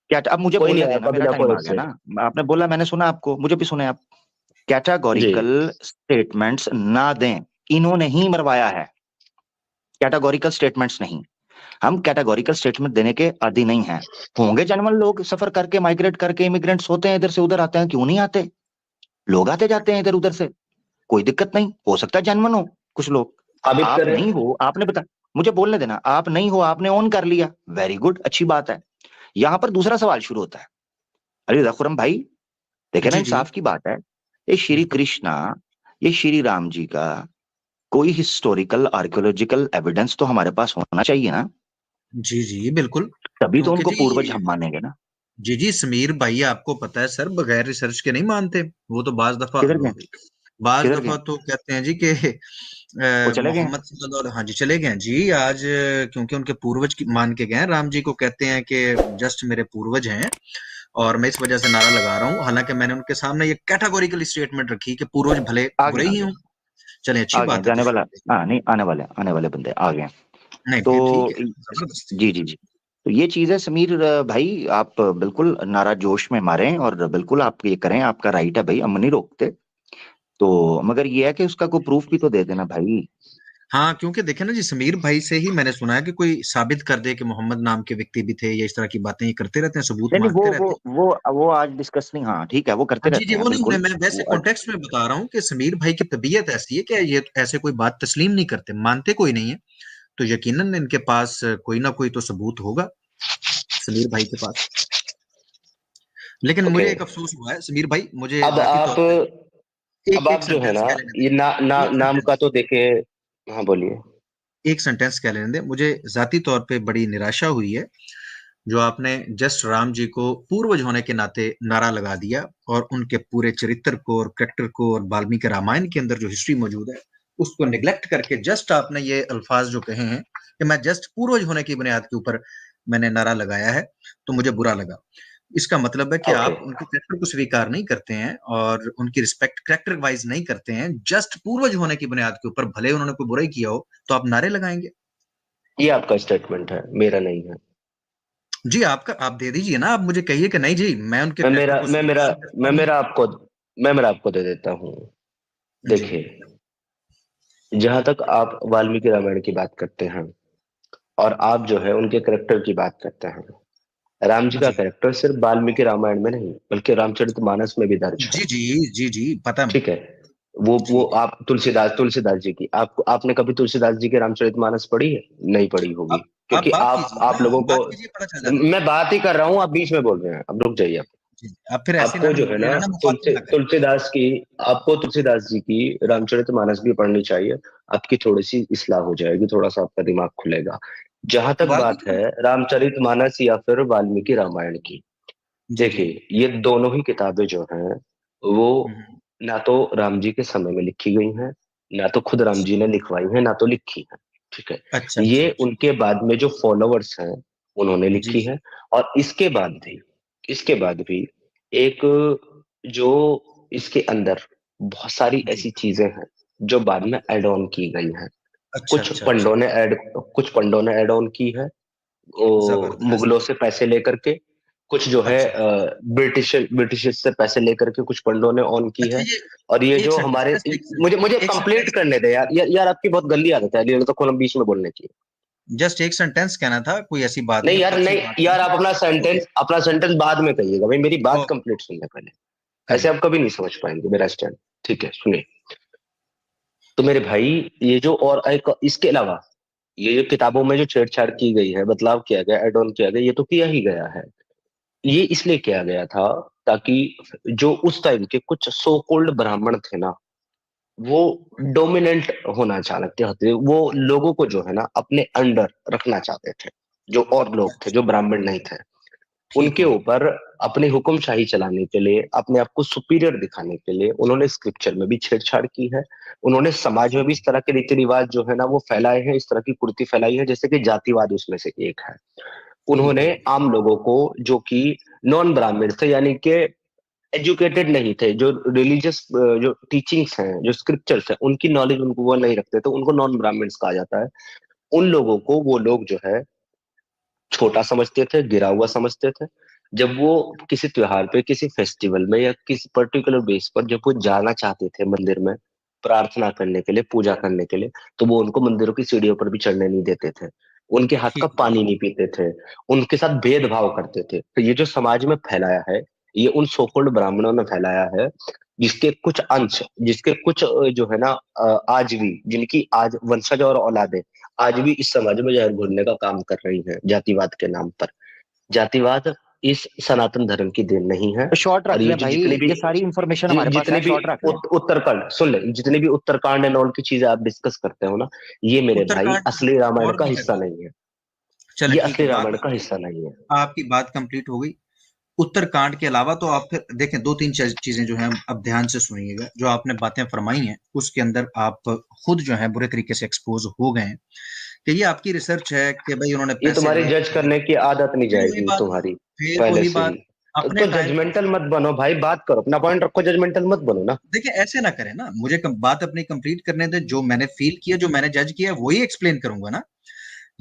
क्या? अब मुझे कोई नहीं बोलने आया देना, मेरा कबीला टाइम आ कुरैश गया से। ना। आपने बोला, मैंने सुना आपको, मुझे भी सुने आप। जी कैटेगोरिकल स्टेटमेंट्स ना दें, इन्होंने ही मरवाया है। कैटेगोरिकल स्टेटमेंट्स नहीं, हम कैटेगोरिकल स्टेटमेंट देने के आदी नहीं हैं। होंगे जनरल लोग सफर करके, माइग्रेट करके, इमिग्रेंट्स होते हैं, इधर से उधर आते हैं, क्यों नहीं आते? लोग आते जाते हैं इधर उधर से, कोई दिक्कत नहीं। हो सकता है जेन्युइन हो कुछ लोग। साबित आप करें। नहीं हो, आपने बता, मुझे बोलने देना। आप नहीं हो, आपने ऑन कर लिया, वेरी गुड, अच्छी बात है। यहां पर दूसरा सवाल शुरू होता है। अरे रघुरम भाई, देखे ना, जी, जी, इंसाफ की बात है। ये श्री बिल्कुल। कृष्णा, ये श्री राम जी का कोई हिस्टोरिकल आर्कियोलॉजिकल एविडेंस तो हमारे पास होना चाहिए ना, जी, जी, बिल्कुल। तभी तो क्योंकि उनको पूर्वज जी हम मानेंगे ना। जी, जी, समीर भाई, आपको पता है सर, बगैर रिसर्च के नहीं मानते। वो तो किधर गए? बाज़ किधर दफ़ा गए? तो कहते हैं जी कि वो चले गए? मोहम्मद सल्लल्लाहु अलैहि, हाँ जी, चले गए हैं जी आज, क्योंकि उनके पूर्वज की मान के गए हैं। राम जी को कहते हैं कि जस्ट मेरे पूर्वज हैं और मैं इस वजह से नारा लगा रहा हूँ। हालाँकि मैंने उनके सामने ये कैटेगोरिकल स्टेटमेंट रखी कि पूर्वज भले आ बुरे गए, आ ही गए, हों। चलें, अच्छी आ गए, बात है, जाने वाला। तशरीफ़ ले। हाँ नहीं, आने वाले बंदे आ गए। नहीं, तो फिर ठीक है, ज़बरदस्त। जी जी जी, तो ये चीज है समीर भाई, आप बिल्कुल नारा जोश में मारें और बिल्कुल आप ये करें, आपका राइट है भाई, हम नहीं रोकते। तो मगर ये है कि उसका कोई प्रूफ भी तो दे देना भाई। हाँ, क्योंकि देखें ना जी, समीर भाई से ही मैंने सुना है कि कोई साबित कर दे कि मोहम्मद नाम के व्यक्ति भी थे, या इस तरह की बातें ये करते रहते हैं, सबूत नहीं नहीं, मांगते रहते हैं। वो आज डिस्कस नहीं, हाँ ठीक है, वो करते हाँ जी, रहते जी, हैं वो नहीं, बिल्कुल। मैं वैसे वो कॉन्टेक्स्ट में बता रहा हूँ कि समीर भाई की तबीयत ऐसी है कि ये ऐसे कोई बात तस्लीम नहीं करते, मानते कोई नहीं है। तो यकीनन इनके पास कोई ना कोई तो सबूत होगा, समीर भाई के पास। लेकिन ओके। मुझे एक अफसोस हुआ है समीर भाई, मुझे अब ज़ाती आप तौर पे अब एक आप एक जो है सेंटेंस ना, कह लेने ये दें, एक नाम का सेंटेंस, तो देखिए। हाँ बोलिए। एक सेंटेंस कह लेने दें। मुझे ज़ाती तौर पे बड़ी निराशा हुई है, जो आपने जस्ट राम जी को पूर्वज होने के नाते नारा लगा दिया और उनके पूरे चरित्र को और कैरेक्टर को और वाल्मीकि रामायण के अंदर जो हिस्ट्री मौजूद है, उसको नेग्लेक्ट करके जस्ट आपने ये अल्फाज जो कहे हैं कि मैं जस्ट पूर्वज होने की बुनियाद के ऊपर मैंने नारा लगाया है, तो मुझे बुरा लगा। इसका मतलब है कि ओके। आप उनके कैरेक्टर को स्वीकार नहीं करते हैं और उनकी रिस्पेक्ट कैरेक्टर वाइज नहीं करते हैं, जस्ट पूर्वज होने की बुनियाद के ऊपर भले उन्होंने कोई बुराई किया हो तो आप नारे लगाएंगे। ये आपका स्टेटमेंट है, मेरा नहीं है। जी, आपका आप दे दीजिए ना, आप मुझे कहिए कि नहीं जी, मैं उनके मैं कैरेक्टर मेरा को मैं मेरा समझता मैं हूँ। मेरा आपको मैं मेरा आपको दे देता हूँ। जी, देखिए, जहां तक आप वाल्मीकि रामायण की बात करते हैं और आप जो है उनके करेक्टर की बात करते हैं, राम जी का जी। कैरेक्टर सिर्फ वाल्मीकि रामायण में नहीं बल्कि रामचरितमानस में भी दर्ज है। जी, जी, जी, जी, पता है ठीक मुझे। है। वो जी। आप तुलसीदास जी की, आपने कभी तुलसीदास जी के रामचरितमानस पढ़ी है? नहीं पढ़ी होगी, आप क्योंकि बात आप कीजिए ना, आप लोगों को, बात कीजिए, पता चल जाता है। मैं बात ही कर रहा हूँ, आप बीच में बोल रहे हैं, अब रुक जाइए आप। जी, आप फिर ऐसे ना आपको जो है बोलिए ना, ना, मुखातिब ना करें। तुलसीदास की, आपको तुलसीदास जी की रामचरितमानस भी पढ़नी चाहिए। आपकी थोड़ी सी इस्लाह हो जाएगी, थोड़ा सा आपका दिमाग खुलेगा। जहां तक बात वाल्मीकि है में रामचरितमानस या फिर वाल्मीकि रामायण की, जी, जी। देखिए ये दोनों ही किताबें जो हैं वो हुँ, ना तो राम जी के समय में लिखी गई हैं, ना तो खुद राम जी ने लिखवाई हैं, ना तो लिखी है। ठीक है। अच्छा, अच्छा, ये अच्छा। उनके बाद में जो फॉलोवर्स हैं उन्होंने जी, लिखी जी। है। और इसके बाद भी एक जो इसके अंदर बहुत सारी जी। ऐसी चीजें हैं जो बाद में ऐड ऑन की गई हैं। अच्छा, अच्छा, अच्छा। कुछ पंडों ने ऐड ऑन की है, ज़बरदस्त। मुगलों से पैसे लेकर के। कुछ जो है अच्छा। ब्रिटिश से पैसे लेकर के कुछ पंडों ने ऑन की अच्छा, है। ये और ये एक जो सेंटेंस, हमारे, जस्ट एक मुझे सेंटेंस, मुझे एक कंप्लीट सेंटेंस, करने दे यार, यार आपकी बहुत गंदी आदत है, ये तो खोलम बीच में बोलने की। जस्ट एक सेंटेंस कहना था, कोई ऐसी बात नहीं नहीं, यार, अब तक से नहीं बात यार, नहीं आप है। ओके, अपना सेंटेंस बाद में कहिएगा भाई, मेरी बात ओके, कंप्लीट सुनने पहले। ऐसे करिए। आप कभी नहीं समझ पाएंगे मेरा स्टैंड। ठीक है, सुनिए। तो मेरे भाई, ये जो और एक इसके अलावा ये जो किताबों में जो छेड़छाड़ की गई है, बदलाव किया गया, एड ऑन किया गया, ये तो किया ही गया है। ये इसलिए किया गया था ताकि जो उस टाइम के कुछ सो कॉल्ड ब्राह्मण थे ना, वो डोमिनेंट होना चाहते थे, वो लोगों को जो है ना अपने अंडर रखना चाहते थे। जो और लोग थे जो अच्छा, ब्राह्मण नहीं थे, ठीक उनके है। ऊपर अपनी हुक्मशाही चलाने के लिए, अपने आप को सुपीरियर दिखाने के लिए उन्होंने स्क्रिप्चर में भी छेड़छाड़ की है। उन्होंने समाज में भी इस तरह के रीति रिवाज जो है ना वो फैलाए हैं, इस तरह की कुर्ती फैलाई है, जैसे कि जातिवाद उसमें से एक है। उन्होंने आम लोगों को, जो कि नॉन ब्राह्मण थे, यानी कि एजुकेटेड नहीं थे, जो रिलीजियस जो टीचिंग्स हैं, जो स्क्रिप्चर्स हैं, उनकी नॉलेज उनको वो नहीं रखते, तो उनको नॉन ब्राह्मण्स कहा जाता है। उन लोगों को वो लोग जो है छोटा समझते थे, गिरा हुआ समझते थे। जब वो किसी त्योहार पे, किसी फेस्टिवल में या किसी पर्टिकुलर बेस पर जब वो जाना चाहते थे मंदिर में प्रार्थना करने के लिए, पूजा करने के लिए, तो वो उनको मंदिरों की सीढ़ियों पर भी चढ़ने नहीं देते थे, उनके हाथ का ठीक है। पानी नहीं पीते थे, उनके साथ भेदभाव करते थे। तो ये जो समाज में फैलाया है, ये उन सोकॉल्ड ब्राह्मणों ने फैलाया है, जिसके कुछ अंश, जिसके कुछ जो है ना आज भी, जिनकी आज वंशज और औलादे आज भी इस समाज में जहर घोलने का काम कर रही है जातिवाद के नाम पर। जातिवाद इस सनातन धर्म की देन नहीं है। शॉर्ट रख और ये ले जो भाई, जितने भी ये सारी इंफॉर्मेशन हमारे पास जितने है, भी शॉर्ट रख ले। उत्तरकांड, सुन ले, जितने भी उत्तरकांड एंड ऑल की चीजें आप डिस्कस करते हो ना, ये मेरे भाई उत्तरकांड असली रामायण और का भी है हिस्सा बात। नहीं है। चले ये ठीक है, असली बात रामायण का हिस्सा नहीं है। आपकी बात कंप्लीट हो गई। उत्तरकांड के अलावा तो आप फिर देखें, दो तीन चीजें जो हैं अब ध्यान से सुनिएगा। जो आपने बातें फरमाई हैं उसके अंदर आप खुद जो है बुरे तरीके से एक्सपोज हो गए हैं कि ये आपकी रिसर्च है कि भाई उन्होंने ये पैसे तुम्हारी लिए। जज करने की आदत नहीं फिर वही जाएगी बात तुम्हारी फिर पहले वही से बात ही। अपने तो टाइम पर। जजमेंटल मत बनो भाई, बात करो, अपना पॉइंट रखो, जजमेंटल मत बनो ना। देखिए ऐसे ना करें ना, मुझे बात अपनी कंप्लीट करने दे। जो मैंने फील किया, जो मैंने जज किया, वही एक्सप्लेन करूंगा ना।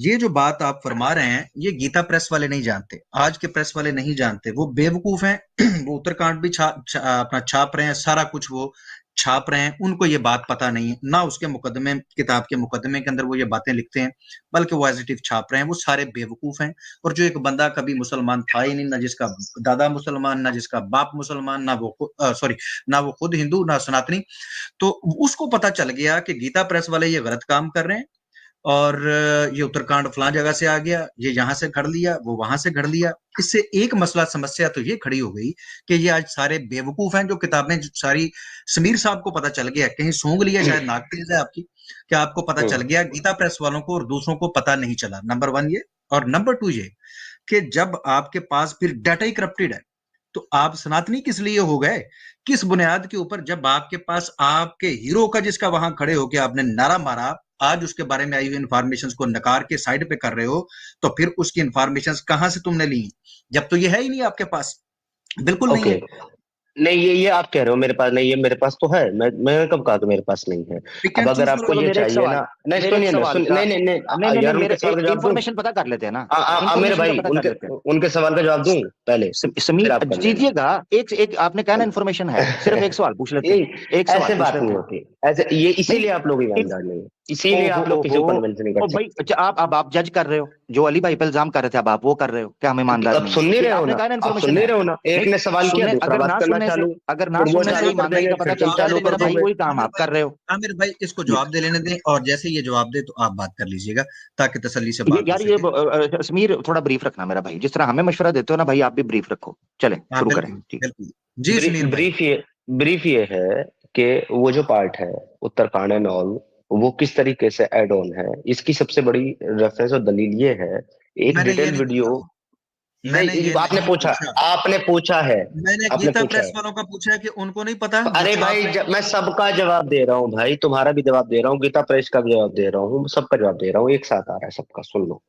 ये जो बात आप फरमा रहे हैं, ये गीता प्रेस वाले नहीं जानते, आज के प्रेस वाले नहीं जानते, वो बेवकूफ हैं। वो उत्तरकांड भी अपना छाप रहे हैं, सारा कुछ वो छाप रहे हैं, उनको ये बात पता नहीं है ना। उसके मुकदमे, किताब के मुकदमे के अंदर वो ये बातें लिखते हैं, बल्कि वो एज इट इज छाप रहे हैं। वो सारे बेवकूफ हैं। और जो एक बंदा कभी मुसलमान था ही नहीं, ना जिसका दादा मुसलमान, ना जिसका बाप मुसलमान, ना वो सॉरी, ना वो खुद हिंदू, ना सनातनी, तो उसको पता चल गया कि गीता प्रेस वाले ये गलत काम कर रहे हैं। और ये उत्तरकांड फलां जगह से आ गया, ये यहाँ से घड़ लिया, वो वहां से घड़ लिया। इससे एक मसला, समस्या तो ये खड़ी हो गई कि ये आज सारे बेवकूफ हैं। जो किताबें सारी समीर साहब को पता चल गया, कहीं सूंघ लिया, शायद नाक तेज है आपकी, क्या आपको पता चल गया, गीता प्रेस वालों को और दूसरों को पता नहीं चला। नंबर 1 ये। और नंबर 2 ये कि जब आपके पास फिर डाटा ही करप्टेड है, तो आप सनातनी किस लिए हो गए? किस बुनियाद के ऊपर? जब आपके पास आपके हीरो का, जिसका वहां खड़े होकर आपने नारा मारा, आज उसके बारे में आई हुई इंफॉर्मेशन को नकार के साइड पे कर रहे हो, तो फिर उसकी इंफॉर्मेशन कहां से तुमने ली? जब तो ये है ही नहीं आपके पास, बिल्कुल नहीं ओके, है। नहीं ये आप कह रहे हो मेरे पास नहीं है, मेरे पास तो है। मैं कब कहा कि मेरे पास नहीं है? पिक अब एंड अगर चूज आपको करोगे। ये मेरे एक चाहिए सवाल ना, नहीं मेरे एक सुनिए ना, सवाल का नहीं नहीं नहीं नहीं नहीं नहीं यार, उनके मेरे सवाल का एक जवाब दूं। इंफॉर्मेशन पता कर लेते हैं ना, मेरे इंफॉर्मेशन का भाई, पता कर उनके लेते हैं। उनके सवाल का जवाब दूं पहले, फिर समीर आप कर लेना। दीजिएगा। एक एक आपने कहा ना इन्फॉर्मेशन है, सिर्फ एक सवाल पूछ लेते ये हैं, एक सवाल ऐसे पूछ बात नहीं लेते हैं। होती, ऐसे ये नहीं, इसीलिए आप लोग इस ईमानदार नहीं है, इसीलिए ओहो आप लोग किसी ओहो को कन्विंस नहीं ओ कर भाई, सकते। अच्छा आप जज कर रहे हो। जो अली भाई पे इल्जाम कर रहे थे, अब आप वो कर रहे हो क्या हम ईमानदार अब नहीं है? सुन नहीं ये रहे हो आपने ना, कहा ना आप सुन इन्फॉर्मेशन नहीं है। रहे हो ना, एक नहीं ने सवाल किया, सुनने, दूसरा बात करना चालू, अगर ना फिर वो सुनने से चालू कर ईमानदारी देंगे, का पता फिर तुम चलता है, चालू तो कर मेरा भाई दोगे। वही काम आप कर रहे हो। आमिर भाई, इसको जवाब दे लेने दें, और जैसे ये जवाब दे तो आप बात कर लीजिएगा, ताकि तसल्ली से ये बात हो यार, सके। समीर थोड़ा ब्रीफ रखना मेरा भाई, जिस तरह हमें मशवरा देते हो ना भाई, आप भी ब्रीफ रखो। चले हाँ शुरू करें, बिल्कुल ठीक। बिल्कुल। जी समीर भाई। ब्रीफ ये है कि वो जो पार्ट है उत्तराखंड एंड ऑल, वो किस तरीके से एड ऑन है, इसकी सबसे बड़ी रेफरेंस और दलील ये है, एक मैंने ये डिटेल नहीं वीडियो। पूछा, मैंने नहीं, ये आपने नहीं पूछा, पूछा। आपने पूछा है, मैंने आपने गीता पूछा प्रेस है। वालों का पूछा है कि उनको नहीं पता जो अरे छाप भाई, रहे हैं। मैं सबका जवाब दे रहा हूँ भाई, तुम्हारा भी जवाब दे रहा हूँ, गीता प्रेस का भी जवाब दे रहा हूँ, सबका जवाब दे रहा हूँ, एक साथ आ रहा है सबका, सुन लो।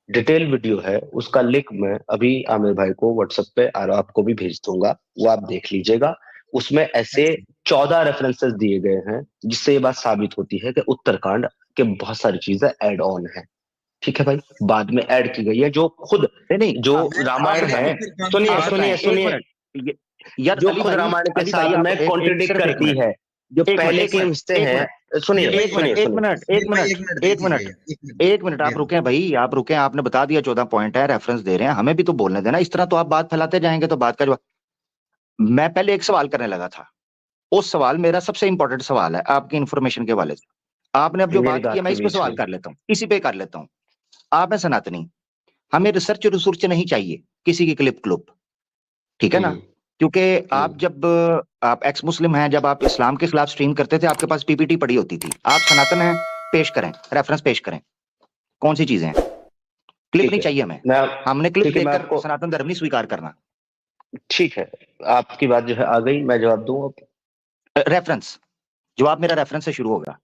डिटेल वीडियो है, उसका लिंक मैं अभी आमिर भाई को व्हाट्सएप पे और आपको भी भेज दूंगा, वो आप देख लीजिएगा। उसमें ऐसे 14 रेफरेंसेस दिए गए हैं, जिससे ये बात साबित होती है कि उत्तराखंड के बहुत सारी चीजें एड ऑन है। ठीक है भाई, बाद में ऐड की गई है, जो खुद नहीं जो आप रामायण बताएं, है, उत्तराखंड की सुनिए आप बात बताएं सुनिए नहीं। एक सुनिए, मिनट। यार जो खुद रामायण के अली भाई साथ आप में कॉन्ट्रडिक्ट सिर्फ एक करती मिनट, है, जो एक मिनट पहले एक के मिनट हिस्से एक हैं। मिनट सुनिए समीर भाई, एक मिनट सुनिए एक सुनिए, मिनट एक समीर भाई, मिनट एक मिनट एक दे मिनट दीजिए, एक मिनट एक मिनट आप दे दो। रुके भाई, आप रुके। आपने बता दिया 14 पॉइंट है, रेफरेंस दे रहे हैं, हमें भी तो बोलने देना। इस तरह तो आप बात फैलाते जाएंगे तो बात का जवाब। मैं पहले एक सवाल करने लगा था, उस सवाल, मेरा सबसे इंपॉर्टेंट सवाल है आपकी इंफॉर्मेशन के हवाले से। आपने अब जो मेरी बात की है, बात मैं के इस पे बीच सवाल में। कर लेता हूँ, इसी पे कर लेता हूँ। आप है सनातनी, हमें रिसर्च रिसर्च नहीं चाहिए किसी की क्लिप क्लुप, ठीक है ना? हम्म क्योंकि आप हम्म जब आप एक्स मुस्लिम हैं, जब आप इस्लाम के खिलाफ स्ट्रीम करते थे, आपके पास पीपीटी पड़ी होती थी। आप सनातन हैं, पेश करें, रेफरेंस पेश करें। कौन सी चीजें हैं? क्लिप ठीक नहीं है, चाहिए हमें। मैं हमने क्लिप ठीक है, मैं देखकर आपको, सनातन धर्म नहीं स्वीकार करना। ठीक है, आपकी बात जो है आ गई, मैं जवाब दूं अब। रेफरेंस, जवाब मेरा रेफरेंस से शुरू होगा।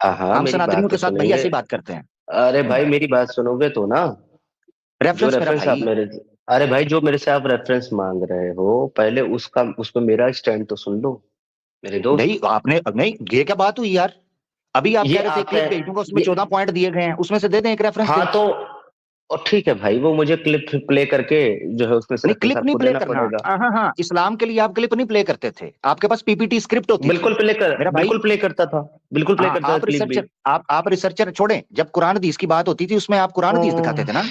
हाँ हाँ, हम मेरी सनातनियों बात तो के साथ भैया सुनेंगे। ऐसी बात करते हैं। अरे भाई, मेरी बात सुनोगे तो ना। रेफरेंस मेरा रेफरेंस आप भाई। मेरे, अरे भाई जो मेरे से आप रेफरेंस मांग रहे हो, पहले उसका, उस पर मेरा स्टैंड तो सुन लो मेरे दोस्त। नहीं आपने, नहीं ये क्या बात हुई यार? अभी आप ये कह रहे थे आप क्लिप भेज दूंगा, उसमें ये 14 पॉइंट दिए गए हैं, उसमें से दे दें एक रेफरेंस हाँ दें। तो, और ठीक है भाई, वो मुझे क्लिप प्ले करके जो है उसमें से नहीं रेफरेंस क्लिप नहीं आपको प्ले देना करना। पड़ेगा। हाँ हाँ हाँ, इस्लाम के लिए आप क्लिप नहीं प्ले करते थे, आपके पास पीपीटी स्क्रिप्ट होती थी मेरा भाई। बिल्कुल प्ले करता था, बिल्कुल प्ले हाँ करता था आप क्लिप भी। रिसर्चर, आप रिसर्चर छोड़ें, जब कुरान हदीस की बात होती थी उसमें आप कुरान हदीस दिखाते थे ना।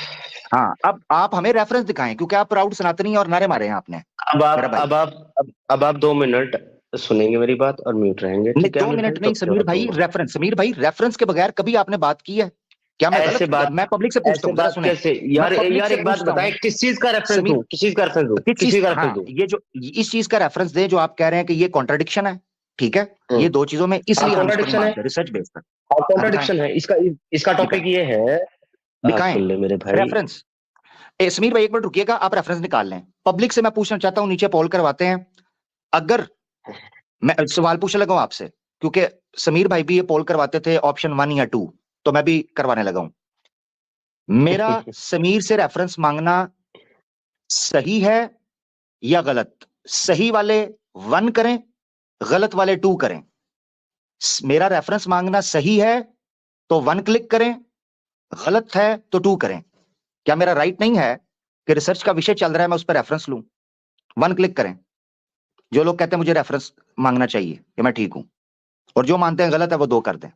हाँ अब आप हमें रेफरेंस दिखाएं, क्योंकि आप प्राउड सनातनी और नारे मारे हैं आपने अब मेरा आप भाई। अब आप अब आप 2 मिनट सुनेंगे मेरी बात और म्यूट रहेंगे, नहीं ठीक है 2 आमिर भाई? मिनट तो नहीं उसके समीर बाद भाई, दूंगा। रेफरेंस, समीर भाई रेफरेंस के बगैर कभी आपने बात की है क्या? मैं ऐसे गलत, बात, मैं पब्लिक से पूछता ऐसे हूँ, जरा बात सुने। कैसे मैं यार? पब्लिक यार से एक बात पूछता बताएं, हूँ किस चीज का रेफरेंस समीर, दूं, किस चीज का रेफरेंस दूं, किस किस चीज, चीज का हाँ रेफरेंस दूं? ये जो इस चीज का रेफरेंस दे जो आप कह रहे हैं कि ये कॉन्ट्रडिक्शन है, ठीक है, हम्म। ये दो चीजों में, हाँ इसलिए हम इसको नहीं कॉन्ट्राडिक्शन है, मानते रिसर्च बेस्ड पर। हाँ हाँ दिखाएं, कॉन्ट्राडिक्शन है इसका। इसका दिखाएं, टॉपिक ये है, दिखाएं सुन ले मेरे भाई। रेफरेंस। समीर भाई एक मिनट रुकिएगा, आप रेफरेंस निकाल लें। पब्लिक से मैं पूछना चाहता हूं, नीचे पोल करवाते हैं। अगर मैं सवाल पूछने लगा हूं आपसे, क्योंकि समीर भाई भी ये पोल करवाते थे ऑप्शन 1 या 2, तो मैं भी करवाने लगा हूं। मेरा समीर से रेफरेंस मांगना सही है या गलत? सही वाले 1 करें, गलत वाले 2 करें। मेरा रेफरेंस मांगना सही है तो 1 क्लिक करें, गलत है तो 2 करें। क्या मेरा राइट नहीं है कि रिसर्च का विषय चल रहा है मैं उस पर रेफरेंस लूं? 1 क्लिक करें जो लोग कहते हैं मुझे रेफरेंस मांगना चाहिए कि मैं ठीक हूं, और जो मानते हैं गलत है वो 2 कर दें।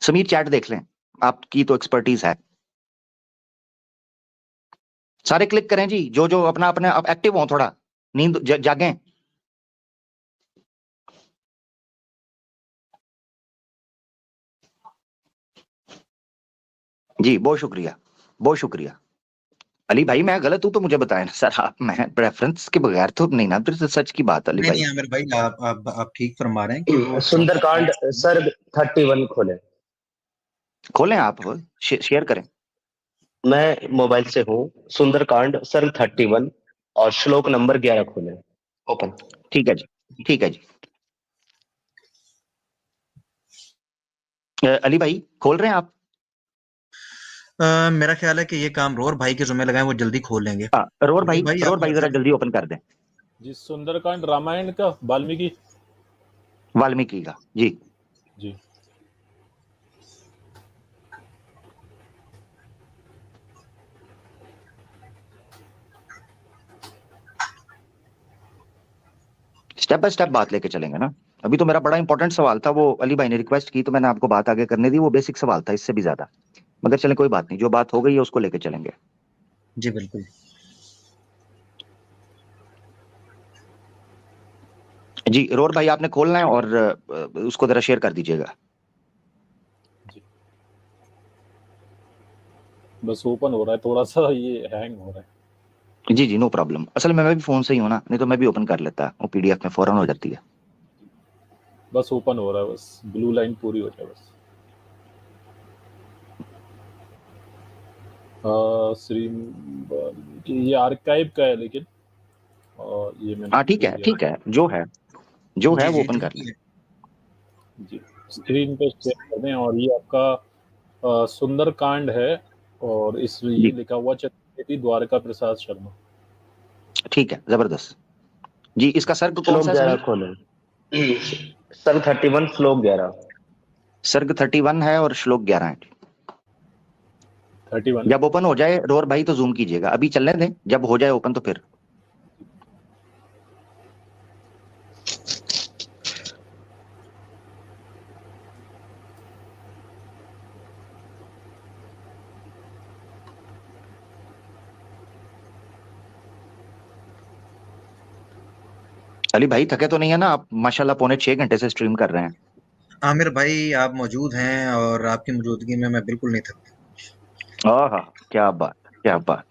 समीर चैट देख लें, आपकी तो एक्सपर्टीज है। सारे क्लिक करें जी, जो जो अपना अपने अब एक्टिव हो, थोड़ा नींद जागें। जी बहुत शुक्रिया, बहुत शुक्रिया। अली भाई मैं गलत हूं तो मुझे बताएं ना सर, आप, मैं रेफरेंस के बगैर तो नहीं ना, फिर सच की बात अली नहीं भाई। नहीं आमिर भाई, आप ठीक फरमा रहे हैं कि वो सुंदरकांड सर्ग 31 खोले। खोलें आप, शेयर करें। मैं मोबाइल से हूँ। सुंदरकांड सर्ग 31 और श्लोक नंबर 11 खोले। ओपन। ठीक है जी, ठीक है जी। अली भाई खोल रहे हैं आप? मेरा ख्याल है कि ये काम रोर भाई के जिम्मे लगाएं, वो जल्दी खोल लेंगे। रोर रोर भाई, भाई रोर आप भाई जरा अगर जल्दी ओपन कर दें। जी सुंदरकांड रामायण का, वाल्मीकि वाल्मीकि का जी। जी। स्टेप बाय स्टेप बात लेके चलेंगे ना। अभी तो मेरा बड़ा इंपॉर्टेंट सवाल था, वो अली भाई ने रिक्वेस्ट की तो मैंने आपको बात आगे करने दी, वो बेसिक सवाल था, इससे भी ज्यादा। मगर चलें कोई बात नहीं, जो बात हो गई है उसको लेके चलेंगे। जी बिल्कुल। जी रोर भाई आपने खोलना है और उसको जरा शेयर कर दीजिएगा। जी बस ओपन हो रहा है, थोड़ा सा ये हैंग हो रहा है। जी जी नो प्रॉब्लम, असल में मैं भी फोन से ही हूं ना, नहीं तो मैं भी ओपन कर लेता, वो पीडीएफ में फौरन हो जाती है। बस ओपन हो रहा है, बस ब्लू लाइन पूरी हो जाए बस। श्री वाल्मीकि, ये आर्काइव का है लेकिन, और ये मैंने हाँ ठीक खोल है, लिया। ठीक है, जो है जो है जी वो जी ओपन जो कर भी लें। है। जी स्क्रीन पे शेयर कर दें, और ये आपका सुंदरकांड है, और इस ये जी लिखा हुआ छत्रपति द्वारका प्रसाद शर्मा। ठीक है, जबरदस्त। जी इसका सर्ग कौन श्लोक सा है 11 समीर? खोले। सर्ग 31 श्लोक 11। सर्ग 31 है और श्लोक 11 है। 31। जब ओपन हो जाए रोर भाई तो जूम कीजिएगा, अभी चलने दें, जब हो जाए ओपन तो फिर। अली भाई थके तो नहीं है ना आप? माशाल्लाह पौने 6 घंटे से स्ट्रीम कर रहे हैं। आमिर भाई आप मौजूद हैं और आपकी मौजूदगी में मैं बिल्कुल नहीं थकता। आहा, क्या बात, क्या बात।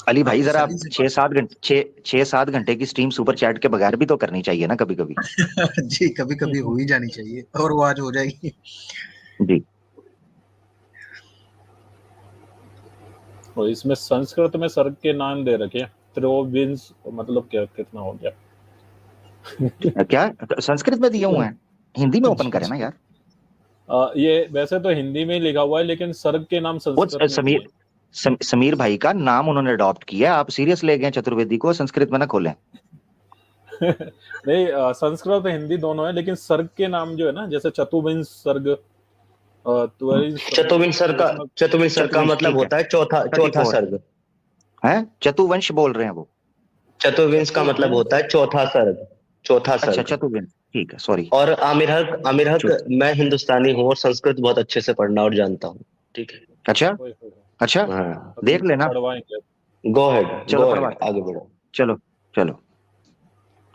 अली आप भाई जरा तसल्ली से 6-7 घंटे, 6-7 घंटे की स्ट्रीम सुपर चैट के बगैर भी तो करनी चाहिए ना कभी कभी। जी कभी कभी हो ही जानी चाहिए, और वो आज हो जाएगी। जी और इसमें संस्कृत में सर्ग के नाम दे रखे हैं, त्रिविंश, मतलब क्या, कितना हो गया? क्या संस्कृत में दिए हुए हैं? हिंदी में ओपन करें ना यार। ये वैसे तो हिंदी में ही लिखा हुआ है, लेकिन सर्ग के नाम वो संस्कृत में भी है। समीर भाई का नाम उन्होंने अडॉप्ट किया, आप सीरियस ले गए चतुर्वेदी को, संस्कृत में ना खोलें। नहीं, संस्कृत और हिंदी दोनों है, लेकिन सर्ग के नाम जो है ना, जैसे चतुर्विंश सर्ग, चतुर्विंश सर्ग का मतलब होता है चौथा सर्ग है। चतुर्वंश बोल रहे हैं वो। चतुर्विंश का मतलब होता है चौथा सर्ग। अच्छा, चतुर्विंश, ठीक है, सॉरी। और आमिर हक मैं हिंदुस्तानी हूँ और संस्कृत बहुत अच्छे से पढ़ना और जानता हूँ, ठीक है। अच्छा, हाँ, देख लेना। गो हेड, आगे बढ़ो। चलो,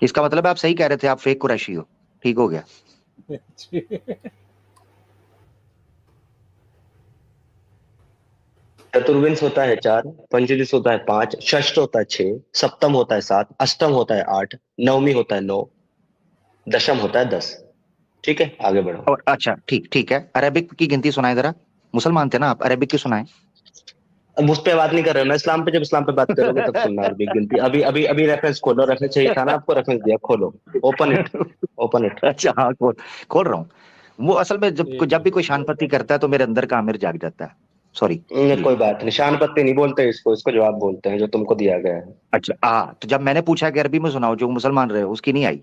इसका मतलब आप सही कह रहे थे, आप फेक कुरैशी हो, ठीक हो गया। चतुर्विंश होता है 4, पंचविंश होता है 5, षष्ठ होता है 6, सप्तम होता है 7, अष्टम होता है 8, नवमी होता है 9, दशम होता है 10। ठीक है, आगे बढ़ो। और अच्छा, ठीक है, अरेबिक की गिनती सुनाए जरा। मुसलमान थे ना आप, अरेबिक की सुनाए। अब उस पे बात नहीं कर रहे हो ना, इस्लाम पे, जब इस्लाम पे बात करोगे तब सुनना अरबिक गिनती। अभी रेफरेंस खोलो, रेफरेंस चाहिए था ना आपको, रेफरेंस दिया, खोलो, ओपन इट। अच्छा, हाँ, खोल रहा हूँ। वो असल में जब भी कोई शानपत्ती करता है तो मेरे अंदर का आमिर जाग जाता है। सॉरी, कोई बात नहीं, शानपत्ती नहीं बोलते इसको जवाब बोलते हैं जो तुमको दिया गया है। अच्छा, तो जब मैंने पूछा कि अरबी में सुनाओ, जो मुसलमान रहे, उसकी नहीं आई।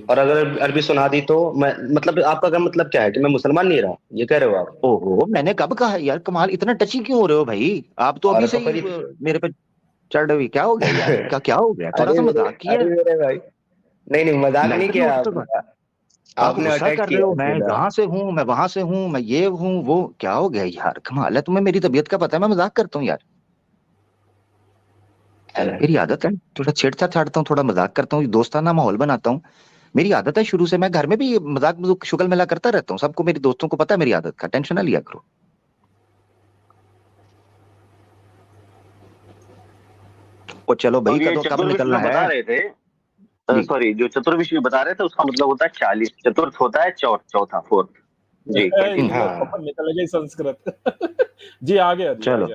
और अगर अरबी सुना दी तो मैं, मतलब आपका क्या मतलब क्या है कि मैं मुसलमान नहीं रहा, ये कह रहे हो आप? ओहो, मैंने कब कहा यार, कमाल, इतना टची क्यों हो रहे हो भाई आप? तो अभी से ही मेरे पे चढ़ रही, क्या हो गया यार? क्या हो गया? थोड़ा सा मजाक किया। अरे मेरे भाई, नहीं मजाक नहीं किया आप गुस्सा कर रहे हो, मैं यहाँ से हूँ, मैं वहां से हूँ, मैं ये हूँ वो, क्या हो गया यार? कमाल है, तुम्हें मेरी तबीयत का पता है, मैं मजाक करता हूँ यार, मेरी आदत है, थोड़ा छेड़छाड़ छाड़ता हूँ, थोड़ा मजाक करता हूँ, दोस्ताना माहौल बनाता हूँ, मेरी आदत है शुरू से। मैं घर में भी मजाक शुगल मिला करता रहता हूँ, सबको, मेरे दोस्तों को पता है मेरी आदत का, टेंशन ना लिया करो। ओ चलो भाई, कब निकलना है? बता रहे थे, सॉरी, जो चतुर्विश बता रहे थे उसका मतलब होता है 40, चतुर्थ होता है चौथा, फोर्थ। जी, निकल गई संस्कृत। जी आ गया, चलो